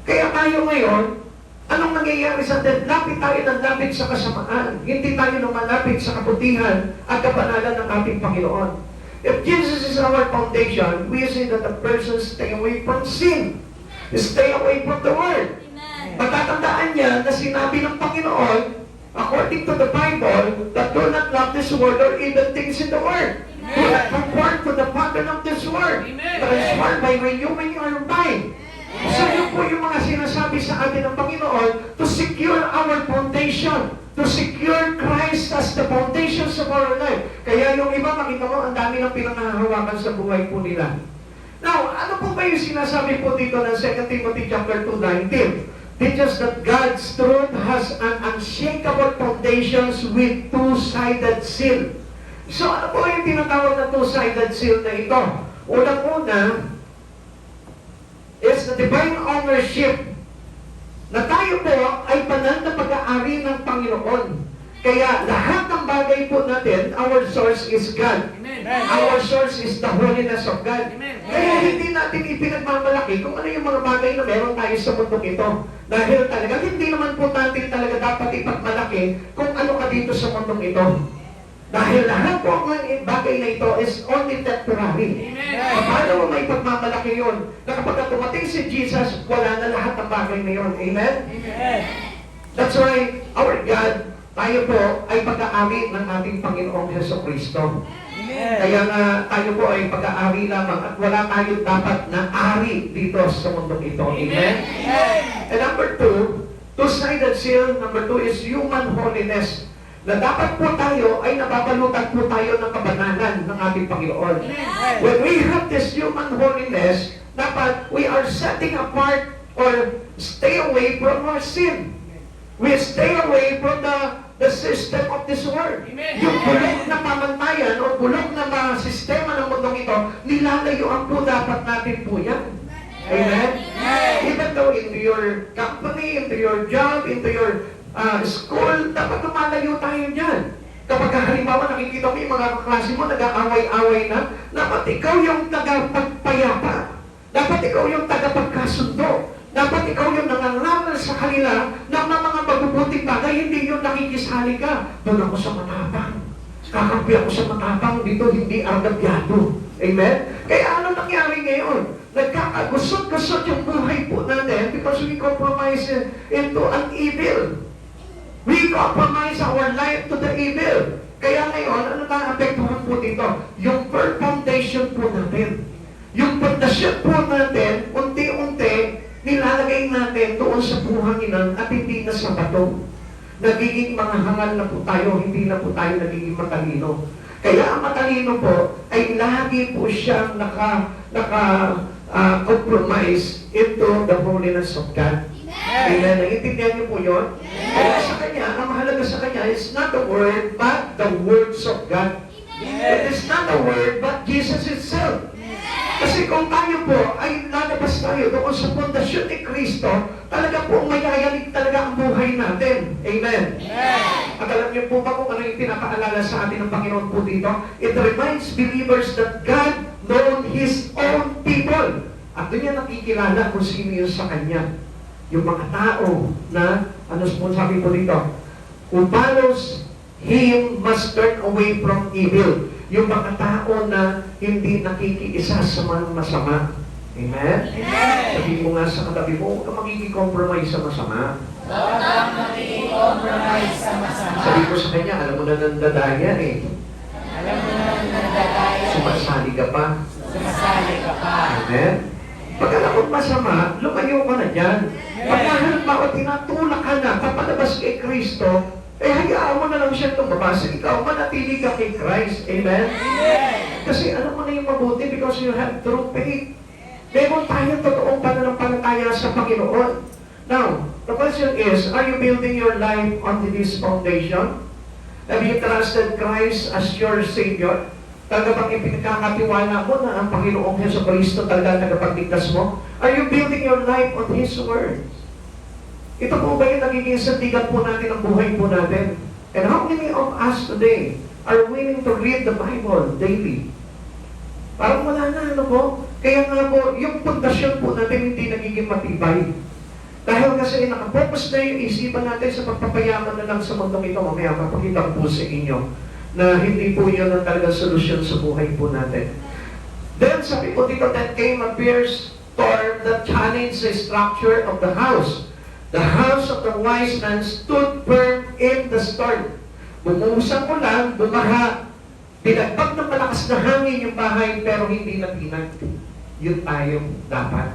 Kaya tayo ngayon, anong nangyayari sa atin? Lapit tayo ng lapit sa kasamaan. Hindi tayo lumalapit sa kabutihan at kabanalan ng ating Panginoon. If Jesus is our foundation, we say that the person stay away from sin. Stay away from the Word. Matatandaan niya na sinabi ng Panginoon, according to the Bible, that do not love this world or even things in the Word. Do not conform to the pattern of this world. Transformed by renewing your mind. So yun po yung mga sinasabi sa atin ng Panginoon to secure our foundation. To secure Christ as the foundations of our life. Kaya yung iba, makita mo, ang dami ng pinangahawakan sa buhay po nila. Now, ano po ba yung sinasabi po dito ng 2 Timothy chapter 2:19? Teaches that God's truth has an unshakable foundations with two-sided seal. So, ano po yung tinatawag na two-sided seal na ito? Unang-una is the divine ownership na tayo po ay banal na pag-aari ng Panginoon. Kaya lahat ng bagay po natin, our source is God. Amen. Our source is the holiness of God. Amen. Kaya hindi natin ipinagmamalaki kung ano yung mga bagay na meron tayo sa mundong ito. Dahil talaga, hindi naman po natin talaga dapat ipagmalaki kung ano ka dito sa mundong ito. Dahil lahat po ng bagay na ito is only temporary. Amen. Paano mo may pagmamalaki yun? Na kapag tumating si Jesus, wala na lahat ng bagay na yun. Amen? Amen. That's why our God, tayo po ay pag-aari ng ating Panginoong Jesucristo. Kaya nga tayo po ay pag-aari lamang at wala tayo dapat na ari dito sa mundong ito. Amen? And number two, two-sided seal. Number two is human holiness. Na dapat po tayo ay nababalutan po tayo ng kabanalan ng ating Panginoon. When we have this human holiness, dapat we are setting apart or stay away from our sin. We stay away from the system of this world. Yung bulok na pamantayan o bulok na mga sistema ng mundong ito, nilalayuan po dapat natin po yan. Amen? Even though into your company, into your job, into your school, dapat lumalayo tayo dyan. Kapag halimbawa nakikita mo yung mga kaklase mo, nag-aaway-away na, dapat ikaw yung tagapagpayapa. Dapat ikaw yung tagapagkasundo. Dapat ikaw yung nangangaral sa kanila ng mga mabubuting bagay, hindi yung nakikisali ka. Doon ako sa matapang. Kakampi ako sa matapang, dito hindi agabyado. Amen? Kaya ano nangyari ngayon? Nagkakagusot-gusot yung buhay po natin because we compromise into an evil. We compromise our life to the evil. Kaya ngayon, ano na-apektuhan po dito? Yung firm foundation po natin. Yung pundasyon po natin, unti-unti, nilalagay natin doon sa buhanginan at hindi na sa bato. Nagiging mga hangal na po tayo, hindi na po tayo nagiging matalino. Kaya ang matalino po ay lagi po siyang compromise into the holiness of God. Amen. Naiintindihan niyo po yun? Kaya sa kanya, ang mahalaga sa kanya is not the word, but the words of God. It is not the word, but Jesus itself. Kasi kung tayo po ay lalabas tayo doon sa pundasyon ni Kristo, talaga po mayayanig talaga ang buhay natin. Amen. At alam niyo po ba kung ano yung pinapaalala sa atin ng Panginoon po dito? It reminds believers that God knows His own people. At doon niya nakikilala kung sino yun sa Kanya. Yung mga tao na, ano po sabi po dito? Who follows Him must turn away from evil. Yung mga tao na hindi nakikiisa sa mga masama. Amen? Amen. Sabi mo nga sa katabi mo, huwag ka makikicompromise sa masama. Huwag kang makikicompromise sa masama. Sabi ko sa kanya, alam mo na nandadaya eh. Alam mo na nagdadaya. Sumasali ka pa. Sumasali ka pa. Amen? Pag alam mo masama, lumayo ka na dyan. Pag halimbawa tinatulak ka na, papalabas kay Kristo, eh hayaan mo na lang siya lumabas. Ikaw manatili ka kay Christ. Amen? Kasi alam mo na yung mabuti because you have true faith. Meron tayo totoong pananampalataya sa Panginoon. Now, the question is, are you building your life on this foundation? Have you trusted Christ as your Savior? Talaga bang ipinagkakatiwala mo na ang Panginoong Heso Kristo talaga tagapagligtas mo? Are you building your life on His Word? Ito po ba yung nagiging sandigan po natin ang buhay po natin? And how many of us today are willing to read the Bible daily? Parang wala na, ano po? Kaya nga po, yung pundasyon po natin hindi nagiging matibay. Dahil kasi nakapokus na yung isipan natin sa pagpapayaman na lang sa mundong ito. Mamaya mapakita ko po sa inyo na hindi po yun ang talagang solusyon sa buhay po natin. Then sabi po dito, that came a fierce storm that challenged the structure of the house. The house of the wise man stood firm in the storm. Bumuhusang ulan, bumaha, binagbag ng malakas na hangin yung bahay, pero hindi natinag. Yun tayo dapat.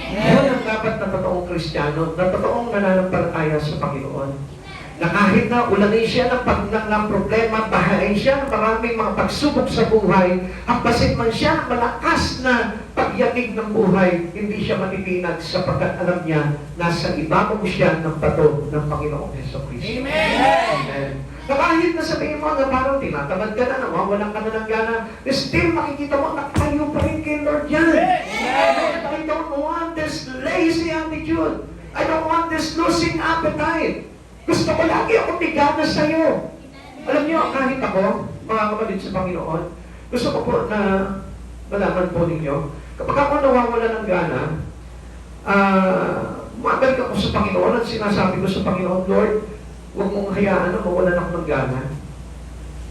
Yun ang dapat na totoong Kristiyano, na totoong nananampalataya sa Panginoon. Na kahit na ulanin siya ng problema, bahain siya ng maraming mga pagsubok sa buhay, hampasin man siya ng malakas na pagyamig ng buhay, hindi siya matitinag sapagkat alam niya nasa ibabaw siya ng bato ng Panginoong Heso Kristo. Amen. Amen. Na kahit na sabihin mo na parang tinatamad ka na, nawawalan ka na ng gana, still makikita mo na tayo pa rin kay Lord yan. I don't want this lazy attitude. I don't want this losing appetite. Gusto ko lagi akong bigana sa iyo. Alam niyo, kahit ako, mga kapatid sa Panginoon, gusto ko po na malaman po ninyo, kapag ako nawawala ng gana, umabalik ako sa Panginoon at sinasabi ko sa Panginoon, Lord, huwag mong hayaan na mawalan ako ng gana.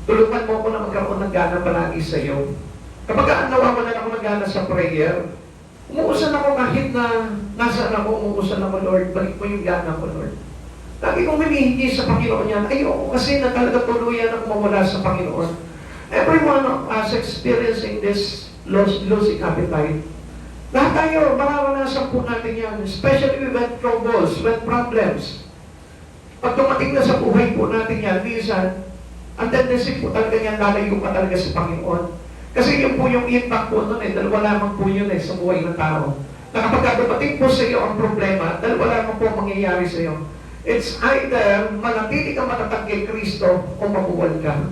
Tulungan mo ako na magkaroon ng gana palagi sa iyo. Kapag nawawalan ako ng gana sa prayer, umuusan ako kahit na nasaan ako, umuusan ako, Lord, balik mo yung gana ko, Lord. Lagi kong humihingi sa Panginoon yan. Ayoko kasi na talaga tuluyan ako mawala sa Panginoon. Every one of us experiencing this losing appetite. Lahat tayo, mararanasan po natin yan. Especially when troubles, when problems. Pag dumating na sa buhay po natin yan, minsan, ang tendency po talaga yan, lalayo ka talaga sa Panginoon. Kasi yun po yung impact po nun dalawa lamang po yun sa buhay ng tao. Na kapag dumating po sa iyo ang problema, dalawa lamang po mangyayari sa iyo. It's either manatili ka matatag kay Kristo o mabuwal ka.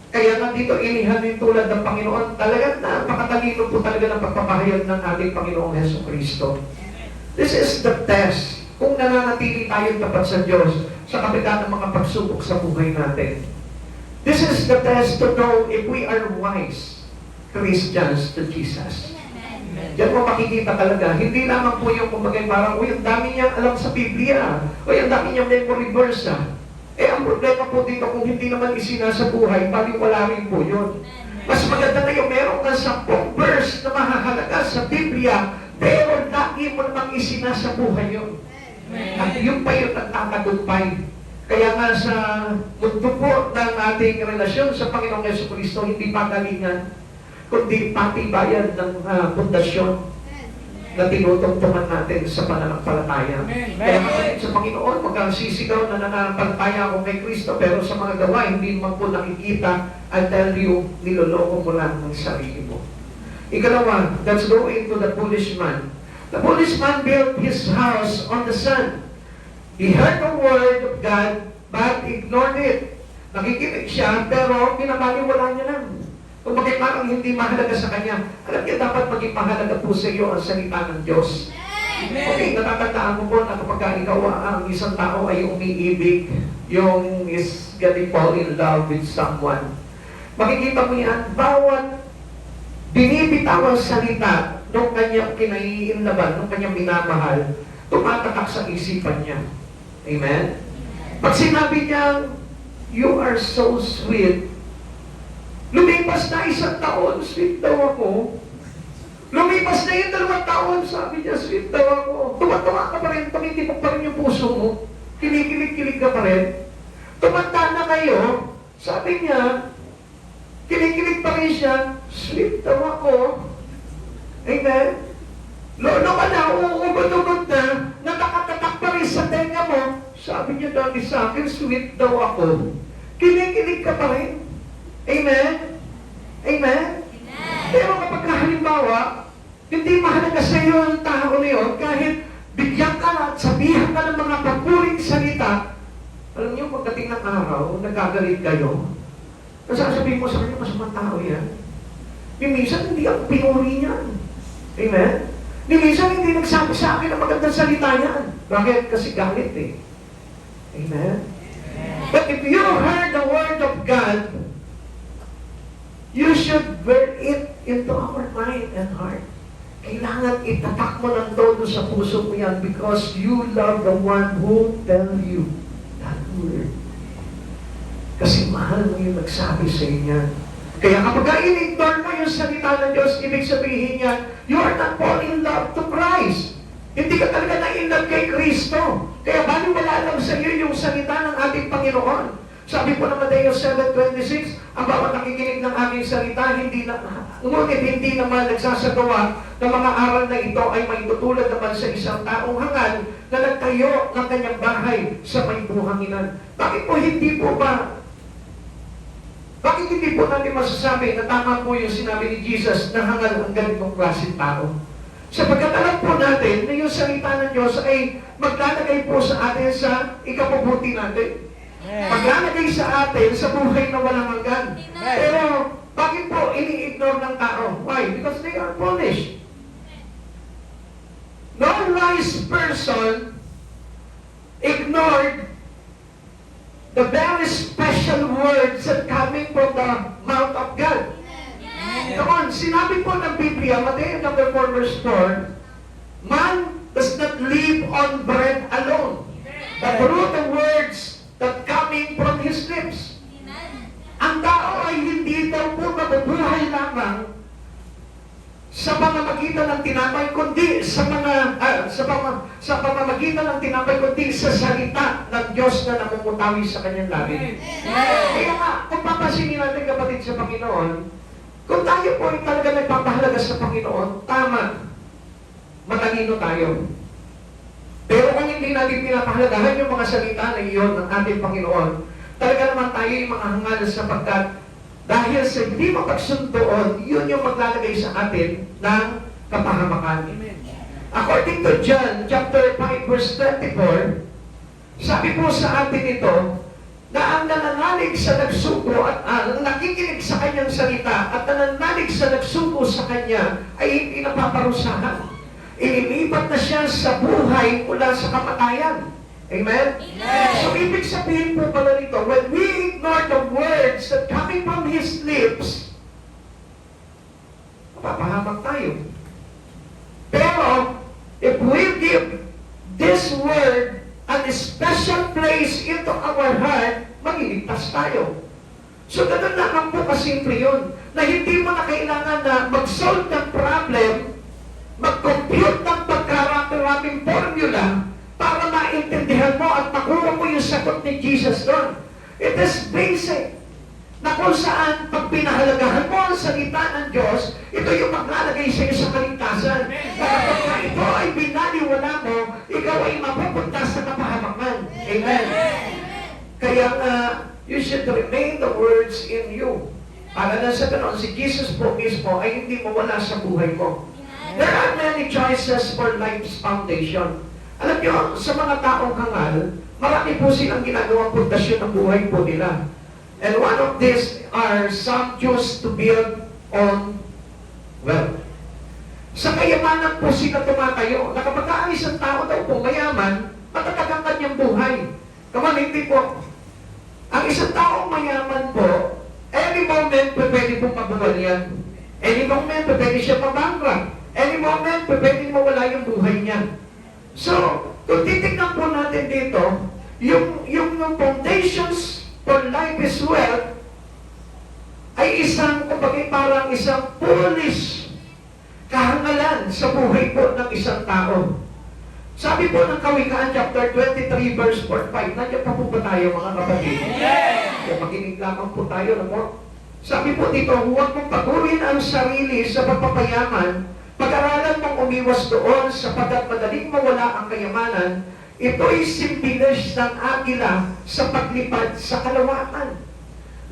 Kaya nandito inihanin tulad ng Panginoon, talagang napakatalino po talaga ng pagpapahayag ng ating Panginoong Heso Kristo. This is the test kung nananatili tayong tapat sa Diyos sa kabila ng mga pagsubok sa buhay natin. This is the test to know if we are wise Christians to Jesus. Diyan mo makikita talaga, hindi lamang po yung kumbaga parang, uy, ang dami niyang alam sa Biblia, uy, ang dami niyang memory verse Eh, ang problema po dito, kung hindi naman isinasa buhay, wala rin po yun. Mas maganda na yung meron ka 10 verse na mahahalaga sa Biblia, pero lagi mo namang isinasa buhay yun. At yun pa yung nagtatagumpay. Kaya nga sa mundo po ng ating relasyon sa Panginoong Jesucristo, hindi pagalingan, kundi patibayan ng pundasyon. na tinutungtungan natin sa pananampalataya. Amen. Kaya kapatid sa Panginoon, magkasisigaw na nananampalataya ako kay Kristo, pero sa mga gawa, hindi naman po nakikita, I tell you, niloloko mo lang ang sarili mo. Ikalawa, let's go into the foolish man. The foolish man built his house on the sand. He heard the word of God, but ignored it. Nakikinig siya, pero pinabaliwala niya lang. Kung bakit parang hindi mahalaga sa kanya. Alam niyo, dapat maging mahalaga po sa iyo ang salita ng Diyos. Okay, natatandaan mo po na kapag ikaw ang isang tao ay umiibig, yung is getting fall in love with someone. Makikita mo yan, bawat binibitawang salita nung kanyang kinaiinlaban, nung kanyang minamahal, tumatatak sa isipan niya. Amen? Pag sinabi niya, you are so sweet, lumipas na 1 taon, sweet daw ako. Lumipas na yung 2 taon, sabi niya, sweet daw ako. Tuwa-tuwa ka pa rin, tumitibok pa rin yung puso mo. Kinikilig-kilig ka pa rin. Tumanda na kayo, sabi niya, kinikilig pa rin siya, sweet daw ako. Amen? Lolo ka na, uugod-ugod na, nakakatatak pa rin sa tenga mo. Sabi niya dati sa akin, sweet daw ako. Kinikilig ka pa rin. Amen? Amen? Pero kapag halimbawa, hindi mahalaga sa iyo ang tao na yun, kahit bigyan ka na at sabihan ka ng mga papuring salita, alam niyo, pagdating ng araw, nagkagalit kayo, nasasabihin mo sa kanya, masamang tao yan. Minsan, hindi ako pinuri niyan. Amen? Minsan, hindi nagsabi sa akin ang magandang salita niyan. Bakit? Kasi galit eh. Amen? But if you heard the word of God, you should burn it into our mind and heart. Kailangan itatak mo ng todo sa puso mo yan because you love the one who tell you that word. Kasi mahal mo yung nagsabi sa inyo. Kaya kapag in-ignore mo yung salita ng Diyos, ibig sabihin niya, you are not falling in love to Christ. Hindi ka talaga na-in-love kay Kristo. Kaya baliwala lang sa iyo yung salita ng ating Panginoon. Sabi po ng Mateo 7:26, ang bawat nakikinig ng aking salita, ngunit hindi naman nagsasagawa ng mga aral na ito ay may tutulad naman sa isang taong hangal na nagtayo ng kanyang bahay sa may buhanginan. Bakit hindi po natin masasabi na tama po yung sinabi ni Jesus na hangal ang ganitong klaseng tao? Sapagkat alam po natin na yung salita ng Diyos ay maglalagay po sa atin sa ikapabuti natin. Maglalagay sa atin sa buhay na walang hanggan. Pero, bakit po ini-ignore ng tao? Why? Because they are foolish. No wise person ignored the very special words that coming from the mouth of God. Come on, sinabi po ng Biblia, Matthew chapter 4 verse 4, man does not live on bread alone, but through the words that coming from His lips. Ang tao ay hindi daw po mabubuhay lamang sa pamamagitan ng tinapay, kundi sa pamamagitan ng tinapay, kundi sa salita ng Diyos na namumutawi sa kanyang labi. Kaya nga, kung papasinin natin kapatid sa Panginoon, kung tayo po ay talaga nagpapahalaga sa Panginoon, tama, matalino tayo. Pero kung hindi natin pinapahalagahan yung mga salita na iyon ng ating Panginoon, talaga naman tayo yung mga hangal sapagkat dahil sa hindi mapagsundoon, yun yung maglalagay sa atin ng kapahamakan. According to John chapter 5 verse 24, sabi po sa atin ito, na ang nananalig sa nagsuko at ang nakikinig sa kanyang salita at nananalig sa nagsuko sa kanya ay hindi napaparusahan. Inilipat na siya sa buhay mula sa kamatayan. Amen? Amen? So, ibig sabihin po pala nito, when we ignore the words that coming from His lips, mapapahamak tayo. Pero, if we give this word a special place into our heart, magiligtas tayo. So, ganun lang po kasimple yun, na hindi mo na kailangan na mag-solve ng problem, mag-compute ng pagkarating formula para maintindihan mo at makuha mo yung sagot ni Jesus doon. It is basic na kung saan pag pinahalagahan mo ang salita ng Diyos, ito yung maglalagay sa iyo sa kaligtasan. Kapag ito Amen. Kaya nga, you should remain the words in you. Para na sa ganon, si Jesus po mismo ay hindi mawala sa buhay mo. There are many choices for life's foundation. Alam nyo, sa mga taong hangal, marami po silang ginagawang pundasyon ng buhay po nila. And one of these are some choose to build on wealth. Sa kayamanan po sila tumatayo. Na kapag ang isang tao daw po mayaman, matatag ang kanyang buhay. Kaman, hindi po. Ang isang taong mayaman po, any moment pwede pong mabuwal yan. Any moment pwede siya mabankrupt. Any moment pwede mawala yung buhay niya. So, kung titignan po natin dito, yung foundations for life is wealth ay isang, kumbaga parang isang foolish kahangalan sa buhay po ng isang tao. Sabi po ng Kawikaan chapter 23 verse 4-5, nandiyan pa po ba tayo mga kapatid? Kaya makinig lamang po tayo na po. Sabi po dito, huwag mong patuloyin ang sarili sa pagpapayaman, pag-aralan mong umiwas doon sapagkat madaling mawala ang kayamanan, ito'y simbilis ng agila sa paglipad sa kalawaan.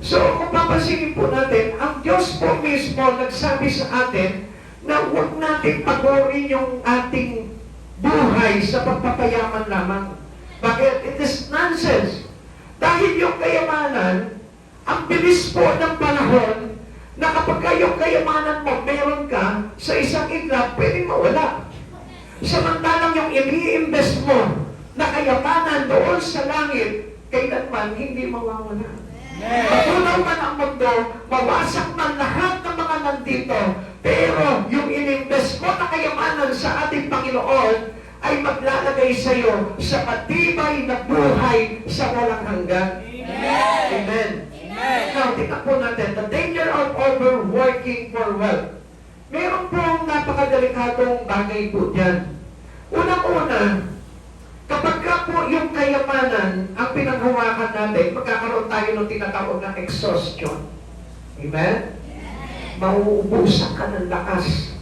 So, kung papansinin po natin, ang Diyos po mismo nagsabi sa atin na huwag natin pagurin yung ating buhay sa pagpapayaman lamang. Bakit? It is nonsense. Dahil yung kayamanan, ang bilis po ng panahon na kapag yung kayamanan mo, meron ka, sa isang iglap, pwedeng mawala. Samantalang yung ini-invest mo na kayamanan doon sa langit, kailanman hindi mawawala. Matunaw man ang mundo, mawasak man lahat ng mga nandito, pero yung in-invest mo na kayamanan sa ating Panginoon ay maglalagay sa iyo sa matibay na buhay sa walang hanggan. Amen. Now, tingnan po natin, the danger of overworking for wealth. Meron pong napakadelikadong bagay po dyan. Unang-una, kapag ka po yung kayamanan ang pinanghawakan natin, magkakaroon tayo ng tinatawag na exhaustion. Amen? Mauubusan ka ng lakas.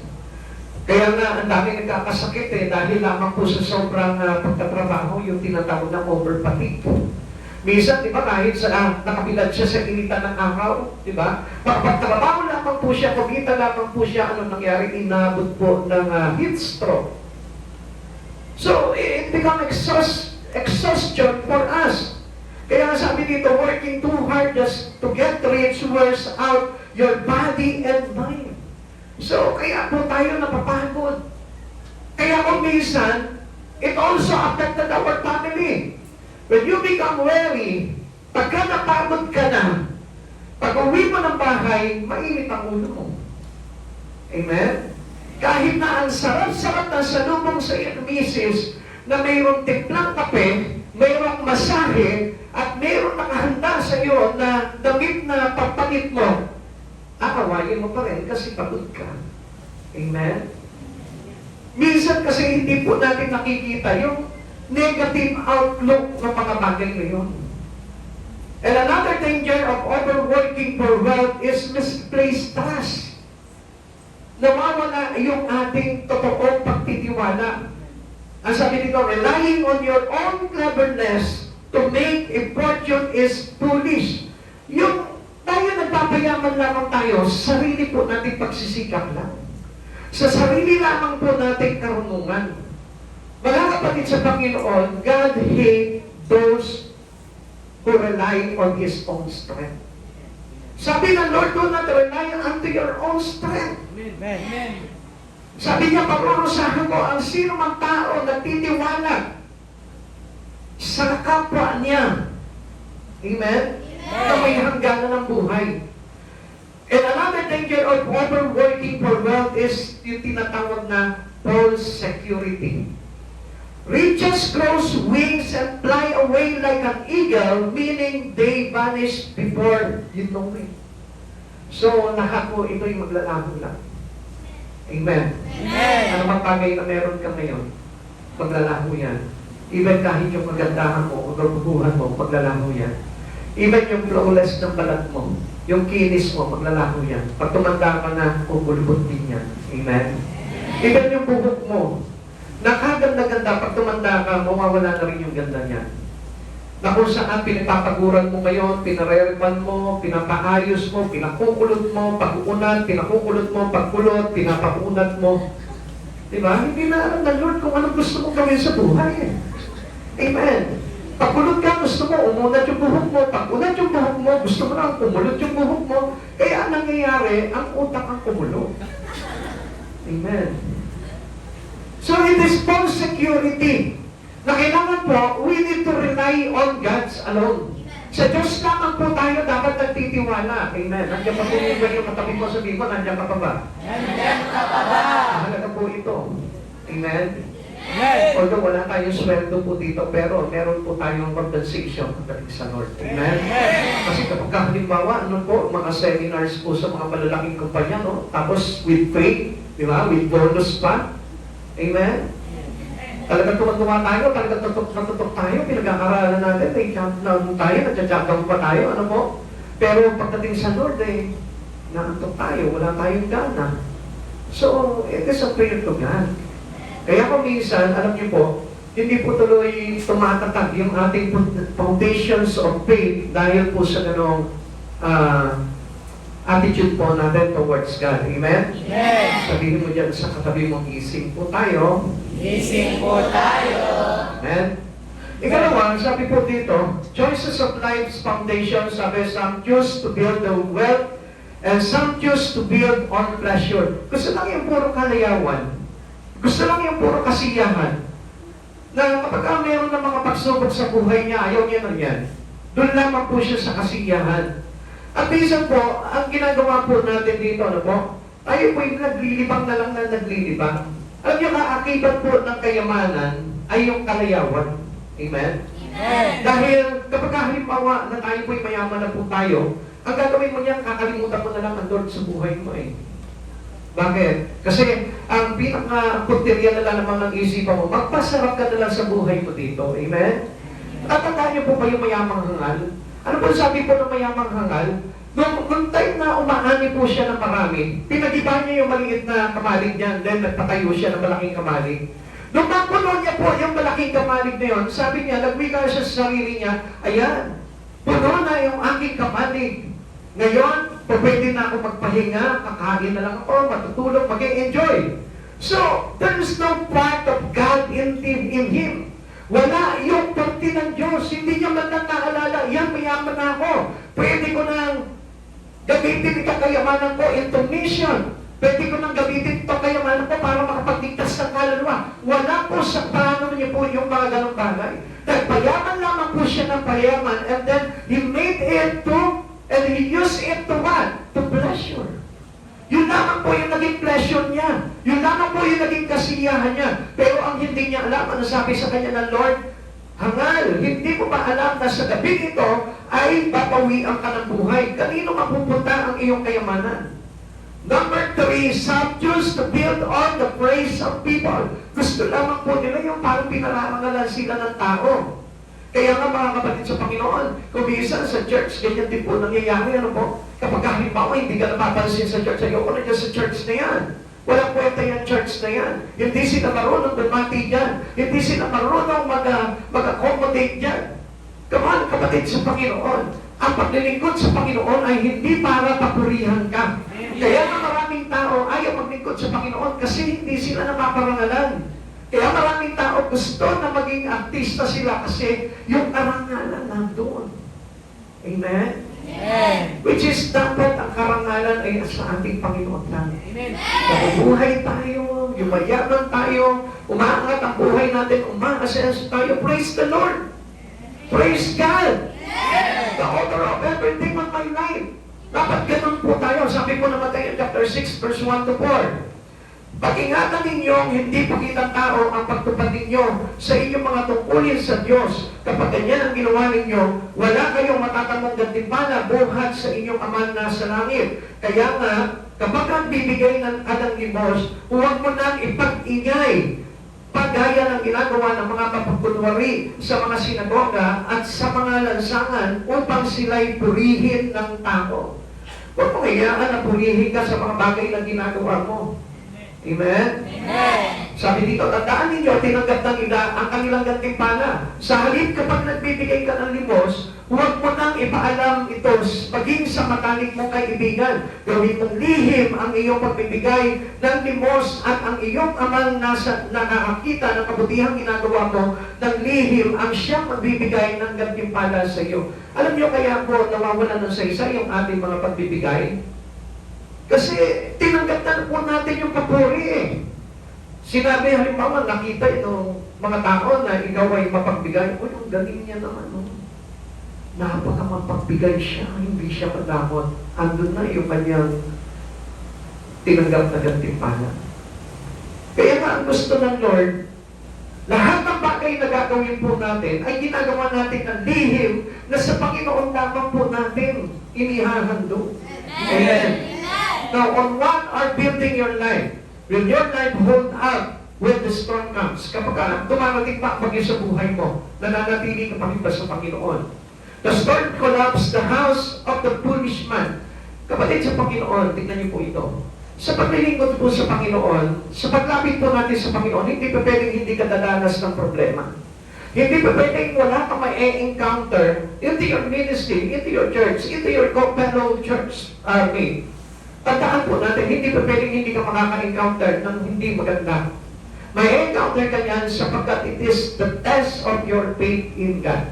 Kaya nga, ang daming nagkakasakit dahil lamang po sa sobrang pagtatrabaho, yung tinatawag na overfatigue. Minsan, di ba, kahit nakabilad siya sa initan ng araw, di ba? Pagtrabaho lamang po siya, pagkita lamang po siya, anong nangyari, inabot po ng heat stroke. So, it become exhaustion for us. Kaya sabi dito, working too hard just to get rich wears out your body and mind. So, kaya po tayo napapagod. Kaya kung minsan, it also affected our family. When you become weary, pagka napagod ka na, pag uwi mo ng bahay, mainit ang ulo mo. Amen? Kahit na ang sarap-sarap na salubong sa iyong misis na mayroong timplang kape, mayroong masahe, at mayroong nakahanda sa iyo na damit na papalit mo, aawayin mo pa rin kasi pagod ka. Amen? Minsan kasi hindi po natin nakikita yung negative outlook ng mga bagay na yun. And another danger of overworking for wealth is misplaced trust. Nawawala yung ating totoong pagtitiwala. Ang sabi dito, relying on your own cleverness to make a fortune is foolish. Yung tayo nagpapayaman lamang tayo, sarili po natin pagsisikap lang. Sa sarili lamang po natin karunungan. Mga kapatid sa Panginoon, God hates those who rely on His own strength. Sabi ng Lord, do not rely unto your own strength. Amen. Sabi niya, pagrurusahan ko ang sino mang tao na titiwala sa kapwa niya. Amen? Na may hangganan ng buhay. And another danger of overworking for wealth is yung tinatawag na false security. Riches grows wings and fly away like an eagle, meaning they vanish before you know it. So, lahat po ito'y maglalaho lang. Amen. Ano mang bagay na meron ka ngayon, maglalaho yan. Even kahit yung kagandahan mo, o kaguguhan mo, maglalaho yan. Even yung flawless ng balat mo, yung kinis mo, maglalaho yan. Pag tumanda ka na, kukulubot din yan. Amen. Even yung buhok mo, nakaganda-ganda, pag tumanda ka, mawawala na rin yung ganda niya. Na kung saan pinapapaguran mo ngayon, pinarerman mo, pinapaayos mo, pinakukulot mo, pag-uunat, pinakukulot mo, pagkulot, pinapaunat mo. Diba? Hindi na alam ng Lord kung anong gusto mong gawin sa buhay. Amen. Pagkulot ka, gusto mo, umunat yung buhok mo. Pag-unat yung buhok mo, gusto mo na kumulot yung buhok mo. Kaya ang nangyayari, ang utak ang kumulot. Amen. So it is false security na kailangan po, we need to rely on God's alone. Sa Diyos lamang po tayo dapat nagtitiwala. Amen. Nandiyan pa po yung katabi ko, sabihin ko, nandiyan ka pa ba? Nandiyan ka pa ba? Mahalaga po ito. Amen. Amen. Although wala tayong sweldo po dito, pero meron po tayong compensation pagdating sa Lord. Amen. Kasi kapag halimbawa, ano po, mga seminars po sa mga malalaking kumpanya, no? Tapos with faith, di ba? With bonus pa. Amen. Talagang tuwa tayo, talagang natutok tayo, pinag-aaralan natin, may countdown tayo, nagja-countdown pa tayo, ano po? Pero pagdating sa Lord, naantok tayo, wala tayong gana. So, it is a prayer to God. Kaya kung minsan, alam niyo po, hindi po tuloy tumatatag yung ating foundations of faith dahil po sa ganong attitude po natin towards God. Amen? Amen. Sabihin mo dyan sa katabi mong gising po tayo. Gising po tayo. Amen? Ikalawa, sabi po dito, choices of life's foundation, sabi, some choose to build the wealth and some choose to build on pleasure. Gusto lang yung puro kalayawan. Gusto lang yung puro kasiyahan. Na kapag meron ng mga pagsubok sa buhay niya, ayaw niya na yan. Doon lamang po siya sa kasiyahan. At minsan po, ang ginagawa po natin dito, ano po, tayo po yung naglilibang na lang na naglilibang. Alam niyo, kaakibat po ng kayamanan ay yung kalayawan. Amen? Amen. Dahil kapag halimbawa na tayo po'y mayaman na po tayo, ang gagawin mo niyan, kakalimutan mo na lang ang Lord sa buhay mo eh. Bakit? Kasi ang pinaka-punteriya na lang naman ng isipan mo, magpasarap ka na lang sa buhay mo dito. Amen? Tatandaan niyo po ba yung mayamang hangal? Ano po sabi po ng mayamang hangal? Nung time na umaani po siya ng marami, pinagiba niya yung maliit na kamalig niya, then nagpatayo siya ng malaking kamalig. Nung mapuno niya po yung malaking kamalig na yun, sabi niya, nagwika siya sa sarili niya, ayan, puno na yung aking kamalig. Ngayon, pwede na ako magpahinga, kakain na lang ako, matutulog, mag-enjoy. So, there is no part of God in him. Wala yung parte ng Diyos. Hindi niya man lang naalala, yan, mayaman na ako. Pwede ko nang gamitin ito kayamanan ko into mission. Pwede ko nang gamitin ito kayamanan ko para makapagligtas ng kaluluwa. Wala po sa plano niya po yung mga ganong bagay. Nagpayaman lamang po siya ng payaman and then He made it to, and He used it to what? To pleasure. Yun lamang po yung naging pleasure niya. Yun lamang po yung naging kasiyahan niya. Pero ang hindi niya alam, ano sabi sa kanya ng Lord? Hangal, hindi mo ba alam na sa gabi ito ay papawian ka ng buhay? Kanino mapupunta ang iyong kayamanan? Number 3, some choose to build on the praise of people. Gusto lamang po nila yung parang pinararangalan sila ng tao. Kaya nga mga kapatid sa Panginoon, kung minsan sa church, ganyan din po nangyayari, ano po? Kapag halimbawa, hindi ka napapansin sa church, ayoko na dyan sa church na yan. Walang kwenta yung church na yan. Hindi sila marunong dumati dyan. Hindi sila marunong mag-accommodate dyan. Come on, kapatid sa Panginoon. Ang paglilingkod sa Panginoon ay hindi para papurihan ka. Kaya nga maraming tao ayaw maglingkod sa Panginoon kasi hindi sila napaparangalan. Kaya maraming tao gusto na maging artista sila kasi yung karangalan nandun. Amen? Amen. Which is dapat ang karangalan ay sa ating Panginoon lang. Amen. Mabubuhay tayo, yumayaman tayo, umaangat ang buhay natin, umaasenso tayo. Praise the Lord! Praise God! The author of everything of my life. Dapat ganun po tayo. Sabi po naman tayo chapter 6 verse 1 to 4. Pag-ingatan ninyong hindi pakitang tao ang pagtupad ninyo sa inyong mga tungkulin sa Diyos. Kapag ganyan ang ginawa ninyo, wala kayong matatamong gantimpala buhat sa inyong Ama na sa langit. Kaya nga, kapag ang bibigay ng adang limos, huwag mo nang ipag-ingay pagaya ng ginagawa ng mga mapagkunwari sa mga sinagoga at sa mga lansangan upang sila'y purihin ng tao. Huwag mong hayaan na purihin ka sa mga bagay na ginagawa mo. Amen? Amen. Sabi dito, tandaan ninyo, tinanggap ng ila ang kanilang gantimpala. Sa halip kapag nagbibigay ka ng limos, huwag mo nang ipaalam ito, maging sa matalik mong kaibigan. Gawin mong lihim ang iyong pagbibigay ng limos at ang iyong amang nakakakita ng kabutihang ginagawa mo ng lihim ang siyang magbibigay ng gantimpala sa iyo. Alam niyo kaya po nawawalan ng sa yung ating mga pagbibigay? Kasi tinanggap na po natin yung papuri eh. Sinabi halimbawa, nakita yung mga tao na ikaw ay mapagbigay. Uy, ang galing niya naman. No? Napaka-mapagbigay siya. Hindi siya madamot. Andun na yung kanyang tinanggap na gantimpala. Kaya nga ang gusto ng Lord, lahat ng bagay na gagawin po natin ay ginagawa natin ng lihim na sa Panginoon lamang po natin inihahandog. Amen. Now, on what are building your life? Will your life hold up when the storm comes? Kapag dumarating pa bagyo sa buhay mo, nananatili ka pa rin ba sa Panginoon? The storm collapsed the house of the foolish man. Kapatid sa Panginoon, tignan niyo po ito. Sa paglilingkod po sa Panginoon, sa paglapit po natin sa Panginoon, hindi pa pwedeng hindi ka dadanas ng problema. Hindi pa pwedeng wala ka ma-encounter into your ministry, into your church, into your fellow church mate. Tandaan po natin, hindi pa pwedeng hindi ka makaka-encounter ng hindi maganda. May encounter ka yan sapagkat it is the test of your faith in God.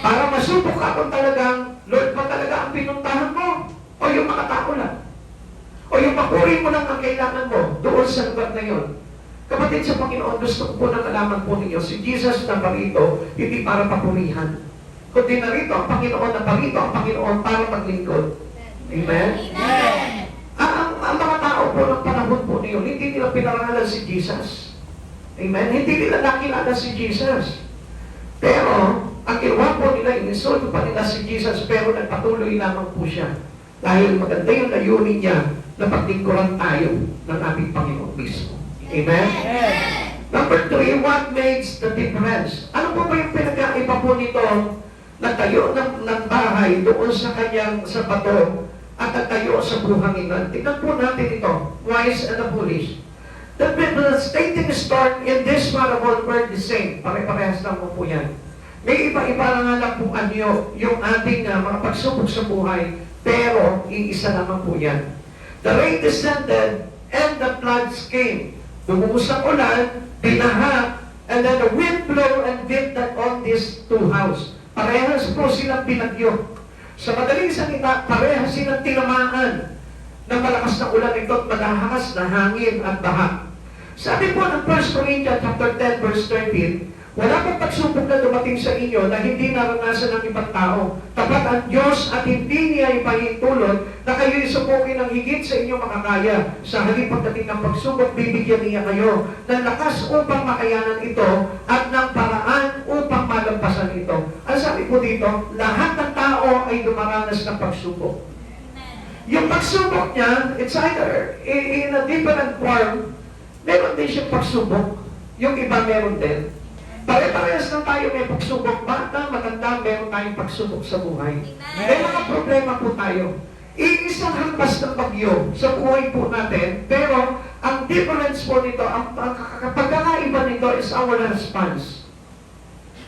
Para masubok ka kung talagang, Lord ba talaga ang pinuntahan mo? O yung mga tao lang? O yung papuri mo lang ang kailangan mo doon sa lugar na yun? Kapatid sa Panginoon, gusto ko po na malaman po ninyo, si Jesus na parito, hindi para papurihan. Kundi narito ang Panginoon na parito ang Panginoon para maglingkod. Amen? Amen. Ang mga tao po ng panahon po niyo, hindi nila pinarangalan si Jesus. Amen? Hindi nila nakilala si Jesus. Pero, ang ginawa po nila, inisulto pa nila si Jesus, pero nagpatuloy lamang po siya. Dahil maganda yung layunin niya na paglingkuran tayo ng ating Panginoon mismo. Amen? Number 3, what makes the difference? Ano po ba yung pinag-aiba po nito? Nagtayo ng bahay doon sa kanyang sa bato at nagtayo sa buhanginan. Tingnan po natin ito, wise and the foolish. The stating storm in this parable were the same. Pare-parehas lang po yan. May iba-iba na lang po anyo yung ating mga pagsubok sa buhay, pero iisa naman po yan. The rain descended and the floods came. Bumuhos ang ulan, binaha, and then the wind blew and beat on these two houses. Parehas po silang binagyo. Sa madaling salita, parehas silang tinamaan ng malakas na ulan ito at malakas na hangin at baha. Sabi po ng 1 Corinthians chapter 10 verse 13, wala pong pagsubok na dumating sa inyo na hindi naranasan ng ibang tao. Tapat ang Diyos at hindi niya ipahintulot na kayo'y subukin ng higit sa inyong makakaya. Sa halip pagdating ng pagsubok, bibigyan niya kayo ng lakas upang makayanan ito at ng paraan upang malampasan ito. Ang sabi po dito, lahat ng tao ay dumaranas ng pagsubok. Yung pagsubok niya, it's either in a different form, meron din siyang pagsubok. Yung iba meron din. Pare-parehas lang tayo may pagsubok. Bata, matanda, meron tayong pagsubok sa buhay. May mga problema po tayo. Iisang hampas ng bagyo sa buhay po natin, pero ang difference po nito, ang pagkakaiba nito is our response.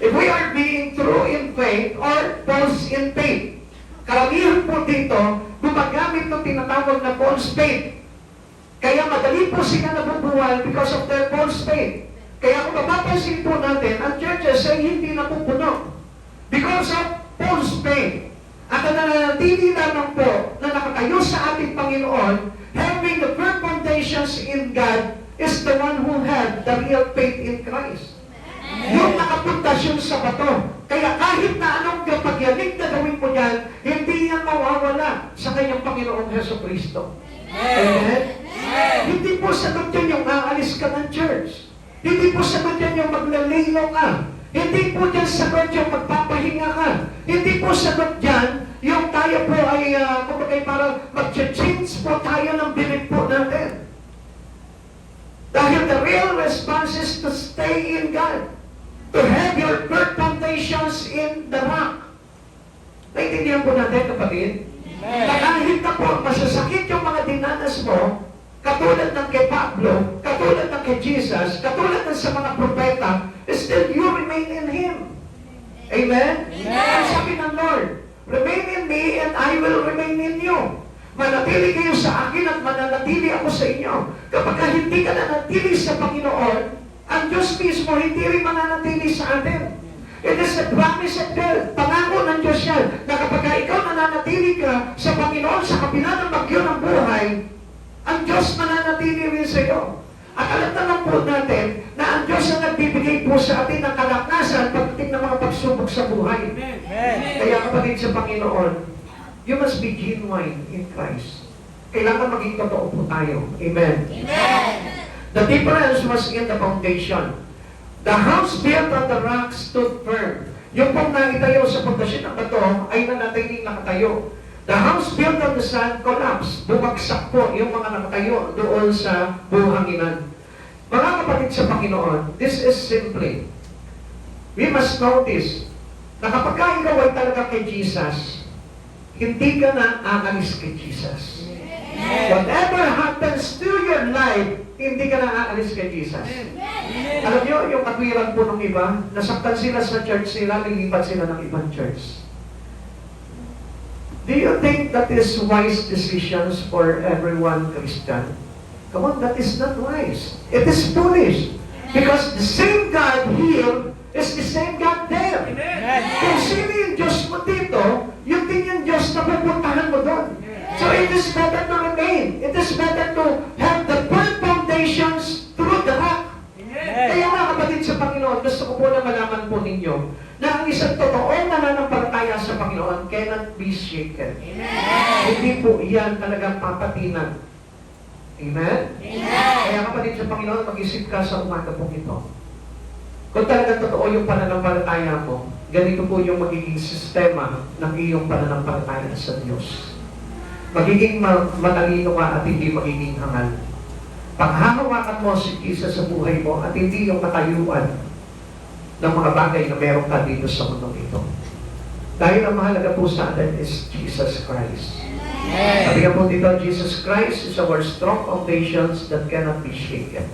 If we are being true in faith or false in faith, karamihan po dito, gumagamit ng tinatawag na false faith. Kaya madali po sila nabubuhay because of their false faith. Kaya kung mapapansin po natin, ang churches ay hindi napupuno because of false faith. At ang nananatili lamang po na nakatayo sa ating Panginoon, having the firm foundations in God, is the one who had the real faith in Christ. Yung nakapundasyon sa bato. Kaya kahit na anong kapagyanig na gawin mo dyan, hindi yan mawawala sa kanyang Panginoong Jesucristo. Amen? Hindi po sagot yan yung aalis ka ng church. Hindi po sagot yan yung maglalino ka. Hindi po dyan sagot yung magpapahinga ka. Hindi po sagot dyan yung tayo po ay, kumagay parang mag-change po tayo ng bibig po natin. Dahil the real response is to stay in God. To have your firm foundations in the rock. Naintindihan po natin, kapatid? Na kahit na po masasakit yung mga dinanas mo, katulad ng kay Pablo, katulad ng kay kay Jesus, katulad ng sa mga propeta, still you remain in Him. Amen? Ang sabi ng Lord, remain in me and I will remain in you. Manatili kayo sa akin at mananatili ako sa inyo. Kapag hindi ka nanatili sa Panginoon, ang Diyos mismo hindi rin mananatili sa atin. It is the promise of God. Pangako ng Diyos yan, na kapag ikaw nananatili ka sa Panginoon sa kabila ng bagyo ng buhay, ang Diyos mananatili rin sa iyo. At alam naman po natin na ang Diyos ang nagbibigay po sa atin ng kalakasan pagdating ng mga pagsubok sa buhay. Kaya kapatid sa Panginoon, you must be genuine in Christ. Kailangan maging totoo po tayo. Amen. The difference was in the foundation. The house built on the rock stood firm. Yung pong naitayo sa pundasyon ng bato ay nanatiling nakatayo. The house built on the sand collapsed. Bumagsak po yung mga nakatayo doon sa buhanginan. Mga kapatid sa Panginoon, this is simply, we must notice na kapag ikaw ay talaga kay Jesus, hindi ka na aalis kay Jesus. Whatever happens to your life, hindi ka na aalis kay Jesus. Alam niyo, yung katwiran po ng iba, nasaktan sila sa church nila, lilipat sila ng ibang church. Do you think that is wise decisions for everyone Christian? Come on, that is not wise. It is foolish. Because the same God here is the same God there. Kung sino yung Diyos mo dito, yun din yung Diyos na pupuntahan mo doon. So it is better to remain. It is better to have the firm foundations through the rock. Kaya mga kapatid sa Panginoon, gusto ko po na malaman po ninyo na ang isang totoong nananampalataya sa Panginoon cannot be shaken. Hindi po iyan talagang papatinan. Amen? Kaya kapatid sa Panginoon, mag-isip ka sa umaga po ito. Kung talagang totoo yung pananampalataya mo, ganito po yung magiging sistema ng iyong pananampalataya sa Diyos. Magiging matalino ka at hindi magiging hangal. Paghahawakan mo si Jesus sa buhay mo at hindi yung katayuan ng mga bagay na meron ka dito sa mundong ito. Dahil ang mahalaga po sa atin is Jesus Christ. Sabi nga po dito, Jesus Christ is our strong foundations that cannot be shaken.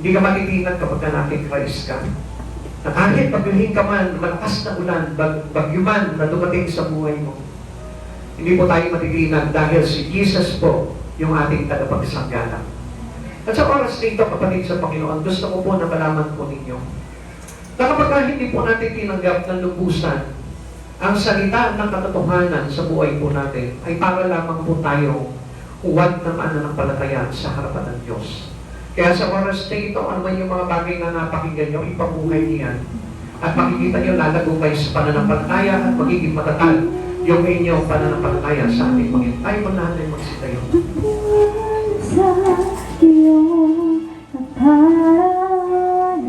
Hindi ka matitinan kapag natin Christ ka. Na kahit pagluhin ka man, malakas na ulan, bagyo man na dumating sa buhay mo, hindi po tayo matitinan dahil si Jesus po yung ating tagapagsanggana. At sa oras nito, kapatid sa Panginoon, gusto ko po na malaman po ninyo na kapag hindi po natin tinanggap ng lubusan ang salita ng katotohanan sa buhay po natin, ay para lamang po tayo huwag ng pananampalataya sa harapan ng Diyos. Kaya sa oras nito, ano man yung mga bagay na napakinggan nyo, ipabuhay niyan. At makikita nyo, lalago kayo sa pananampalataya at magiging matatag yung inyong pananampalataya sa ating Panginoon. Tayo mo natin magsitayo. Sa iyong naparangan,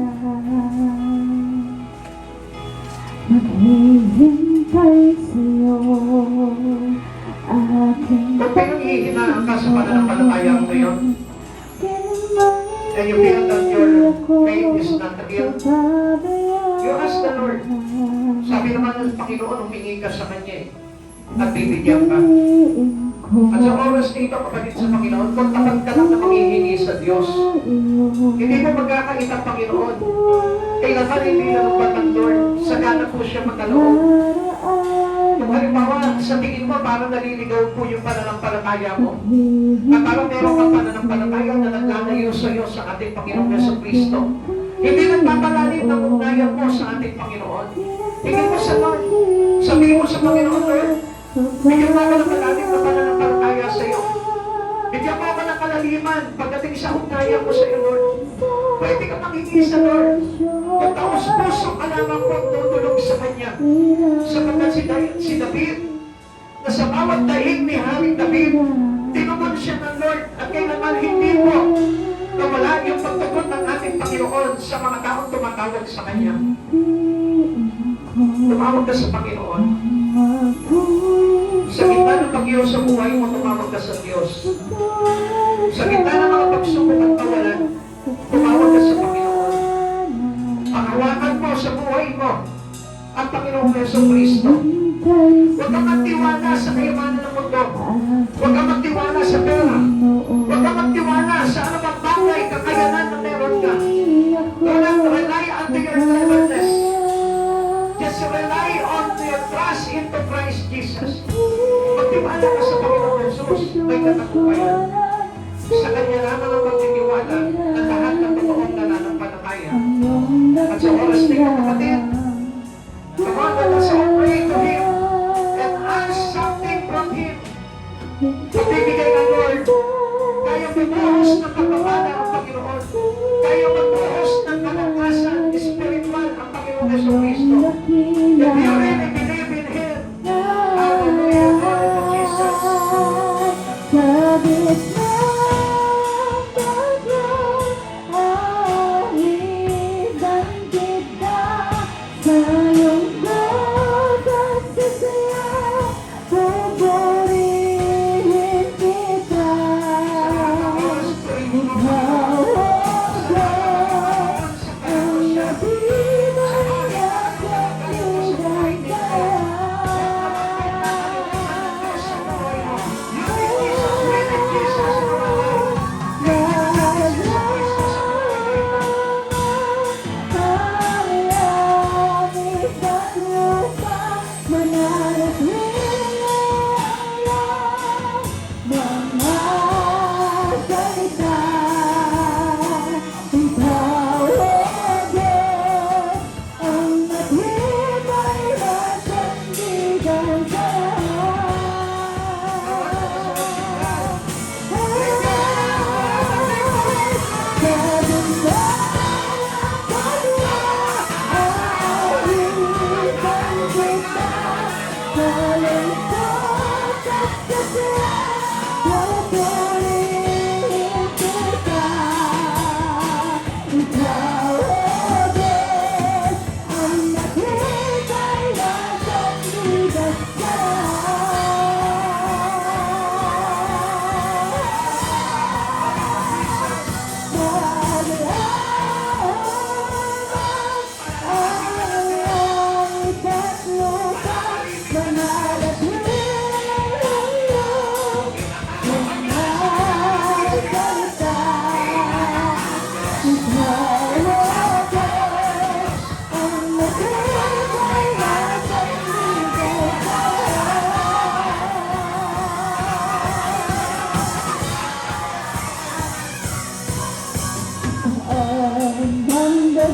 maghihintay sa'yo aking Kung pinanghihinaan ka sa pananampalataya mo ngayon, and you feel that your faith is not real, you ask the Lord. Sabi naman ng Panginoon, humingi ka sa Kanya at bibigyan ka. At sa oras nito, kapatid sa Panginoon, kung tapat ka lang na manghihingi sa Diyos, hindi mo magkakait ang Panginoon. Kailangan hindi nalupat ang Lord. Sagana po siya magkaloob. Kung halimbawa, sa tingin mo, parang naliligaw po yung pananampalataya mo. At parang meron kang pananampalataya na naglalayo sa iyo sa ating Panginoong Jesucristo. Hindi nagpapalalim ng ugnayan mo sa ating Panginoon. Tingin mo sa Lord. Sabihin mo sa Panginoon, Lord, bigyan mo ako ng malalim na pananampalataya sa iyo. Bigyan mo ako ng kalaliman pagdating sa ugnayan mo sa iyo, Lord. Pwede ka makinig sa Lord. Kung taos-puso ka lamang po tutulog sa Kanya. Sapagkat si David, na sa bawat dahig ni Haring David, tinubon siya ng Lord at kailangan hindi po nawala yung pagtugon ng ating Panginoon sa mga taong tumatawag sa Kanya. Tumawag ka sa Panginoon. Sa gitna ng bagyo sa buhay mo, tumawag ka sa Diyos. Sa gitna ng mga pagsubok at kawalan, tumawag ka sa Panginoon. Panghawakan mo sa buhay mo ang Panginoong Jesucristo. Huwag kang magtiwala sa kayamanan ng mundo. Huwag kang magtiwala sa pera. Huwag kang magtiwala sa anumang bagay, kakayanan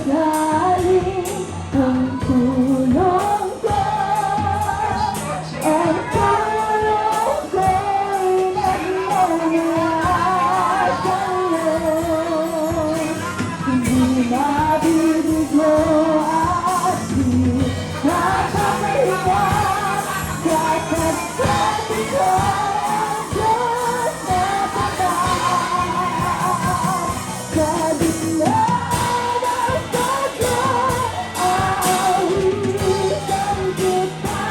magaling ang tulong ko. Ang tulong ko'y nagmamahal sa'yo. Hindi mabibigo at di nakakahiya. Kahit sabi ko ang Diyos na patay. Sa gitna ng pagod, aawitan kita.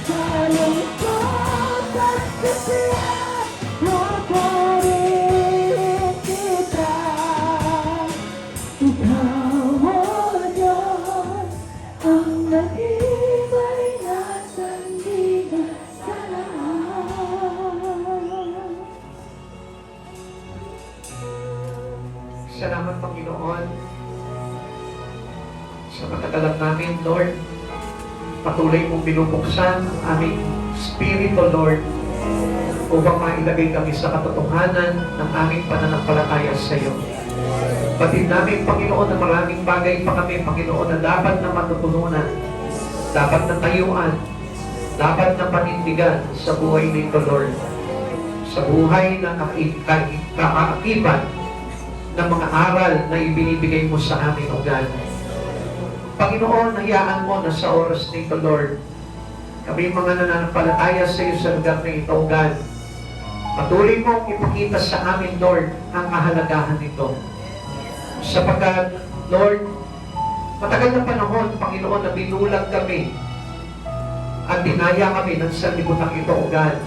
Sa lungkot at kasiyahan, paparinig kita. Ikaw, O Diyos, ang nag-ibig na sandigan sa lahat. Salamat, Panginoon, sa katagalan namin, Lord. Patuloy mong binubuksan ang aming spirito, Lord, upang mailagay kami sa katotohanan ng aming pananampalataya sa iyo. Batid namin, Panginoon, na maraming bagay pa kami, Panginoon, na dapat na matutununan, dapat na tayuan, dapat na panindigan sa buhay nito, Lord. Sa buhay na kaakibat ng mga aral na ibinibigay mo sa amin, O God. Panginoon, hayaan mo na sa oras nito, Lord, kami mga nananampalataya sa iyo sa lugar na ito, O God. Patuloy mong ipakita sa amin, Lord, ang kahalagahan nito. Sapagkat, Lord, matagal na panahon, Panginoon, na binulag kami at dinaya kami ng sanlibutan ito, O God.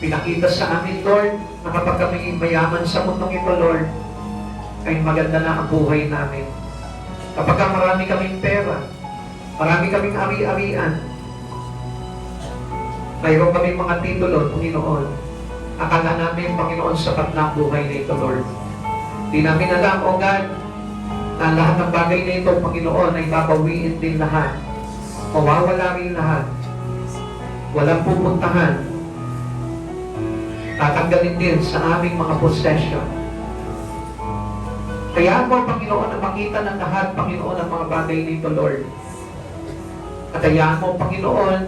Pinakita sa amin, Lord, na kapag kami mayaman sa mundong ito, Lord, ay maganda na ang buhay namin. Kapag marami kaming pera, marami kaming ari-arian, mayroon kaming mga titulo, Panginoon, akala namin, Panginoon, sapat na ang buhay na ito, Lord. Di namin alam, O God, na lahat ng bagay na ito, Panginoon, ay babawiin din lahat. Mawawala rin lahat. Walang pupuntahan. Tatanggalin din sa aming mga possession. Kaya mo, Panginoon, na makita ng lahat, Panginoon, ang mga bagay nito, Lord. At kaya mo, Panginoon,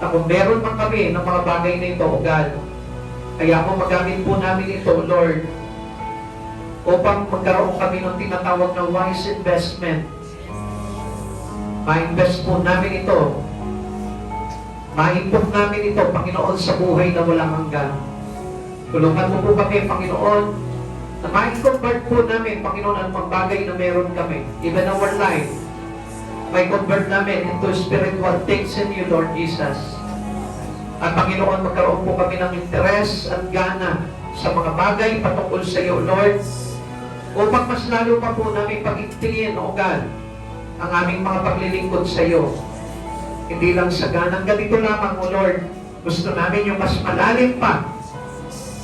na kung meron man kami ng mga bagay na ito, O God, kaya mo magamit po namin ito, Lord, upang magkaroon kami ng tinatawag na wise investment. Ma-invest po namin ito. Ma-impok namin ito, Panginoon, sa buhay na walang hanggan. Tulungan mo po kami, Panginoon, na ma-convert po namin, Panginoon, ang mga bagay na meron kami. Even our life, may convert namin into spiritual things in you, Lord Jesus. At Panginoon, magkaroon po kami ng interes at gana sa mga bagay patungkol sa iyo, Lord, upang mas lalo pa po namin pag-itingin, O God, ang aming mga paglilingkod sa iyo. Hindi lang sa ganang ganito lamang, O Lord, gusto namin yung mas malalim pa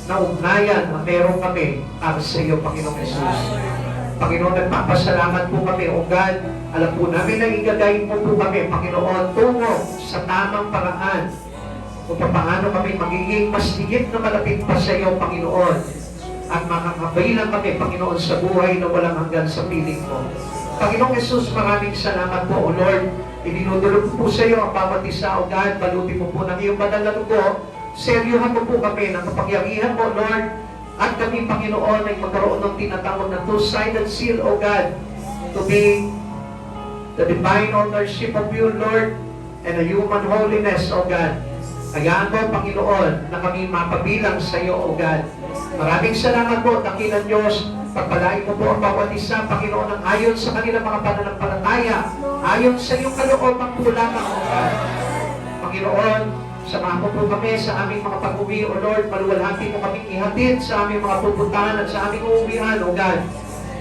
na ugnayan na meron kami para sa iyo, Panginoong Jesus. Panginoon, nagpapasalamat po kami, O God. Alam po namin na igagay mo po kami, Panginoon, tungo sa tamang paraan kung paano kami magiging mas higit na malapit pa sa iyo, Panginoon, at makakabilang kami, Panginoon, sa buhay na walang hanggan sa piling mo. Panginoong Jesus, maraming salamat po, O Lord. Idinudulog po sa iyo ang bawat isa, O God. Balutin mo po ng iyong banal na dugo. Seryohan mo po kami ng kapangyarihan mo, Lord. At kami, Panginoon, ay magkaroon ng tinatawag na two-sided seal, O God, to be the divine ownership of you, Lord, and the human holiness, O God. Hayaan mo, Panginoon, na kami mapabilang sa iyo, O God. Maraming salamat po, dakilang Diyos. Pagpalain mo po ang bawat isa, Panginoon, ang ayon sa kanilang mga pananampalataya, ayon sa iyong kalooban po lamang, O God. Panginoon, samahan mo po kami sa aming mga pag-uwi, O Lord. Maluwalhati mo kaming ihatid sa aming mga pupuntahan at sa aming uuwihan, O God.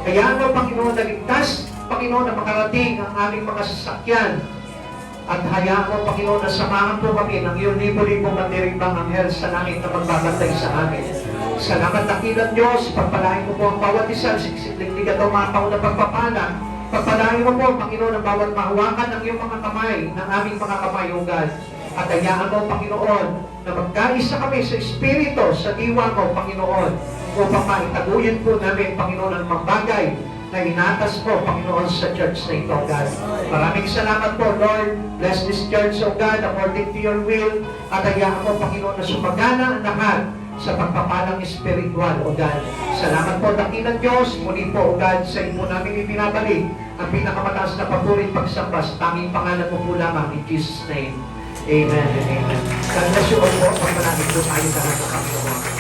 Hayaan mo, Panginoon, na ligtas, Panginoon, na makarating ang aming mga sasakyan. At hayaan mo, Panginoon, na samahan po kami ng iyong libo-libong mandiribang anghel sa langit na magbabantay sa amin. Salamat, dakilang Diyos. Pagpalain mo po ang bawat isa, siksiklig at umapaw na pagpapala. Pagpalain mo po, Panginoon, ang bawat mahawakan ng iyong mga kamay, ng aming mga kamay, O God. At hayaan mo, Panginoon, na magkaisa kami sa Espiritu, sa diwa mo, Panginoon, upang maitaguyin po namin, Panginoon, ang mga bagay na inatas po, Panginoon, sa church na ito, God. Maraming salamat po, Lord. Bless this church, O God, according to your will. At hayaan mo, Panginoon, na sumagana ang lahat sa pagpapalang espiritual, O God. Salamat po, dakilang Diyos. Muli po, O God, sa imo namin ibinabalik ang pinakamataas na papurit pagsamba sa tanging pangalan mo po lamang in Jesus' name. Amen and amen. God bless you all po. Pagpalagin po tayo sa lahat ng Panginoon.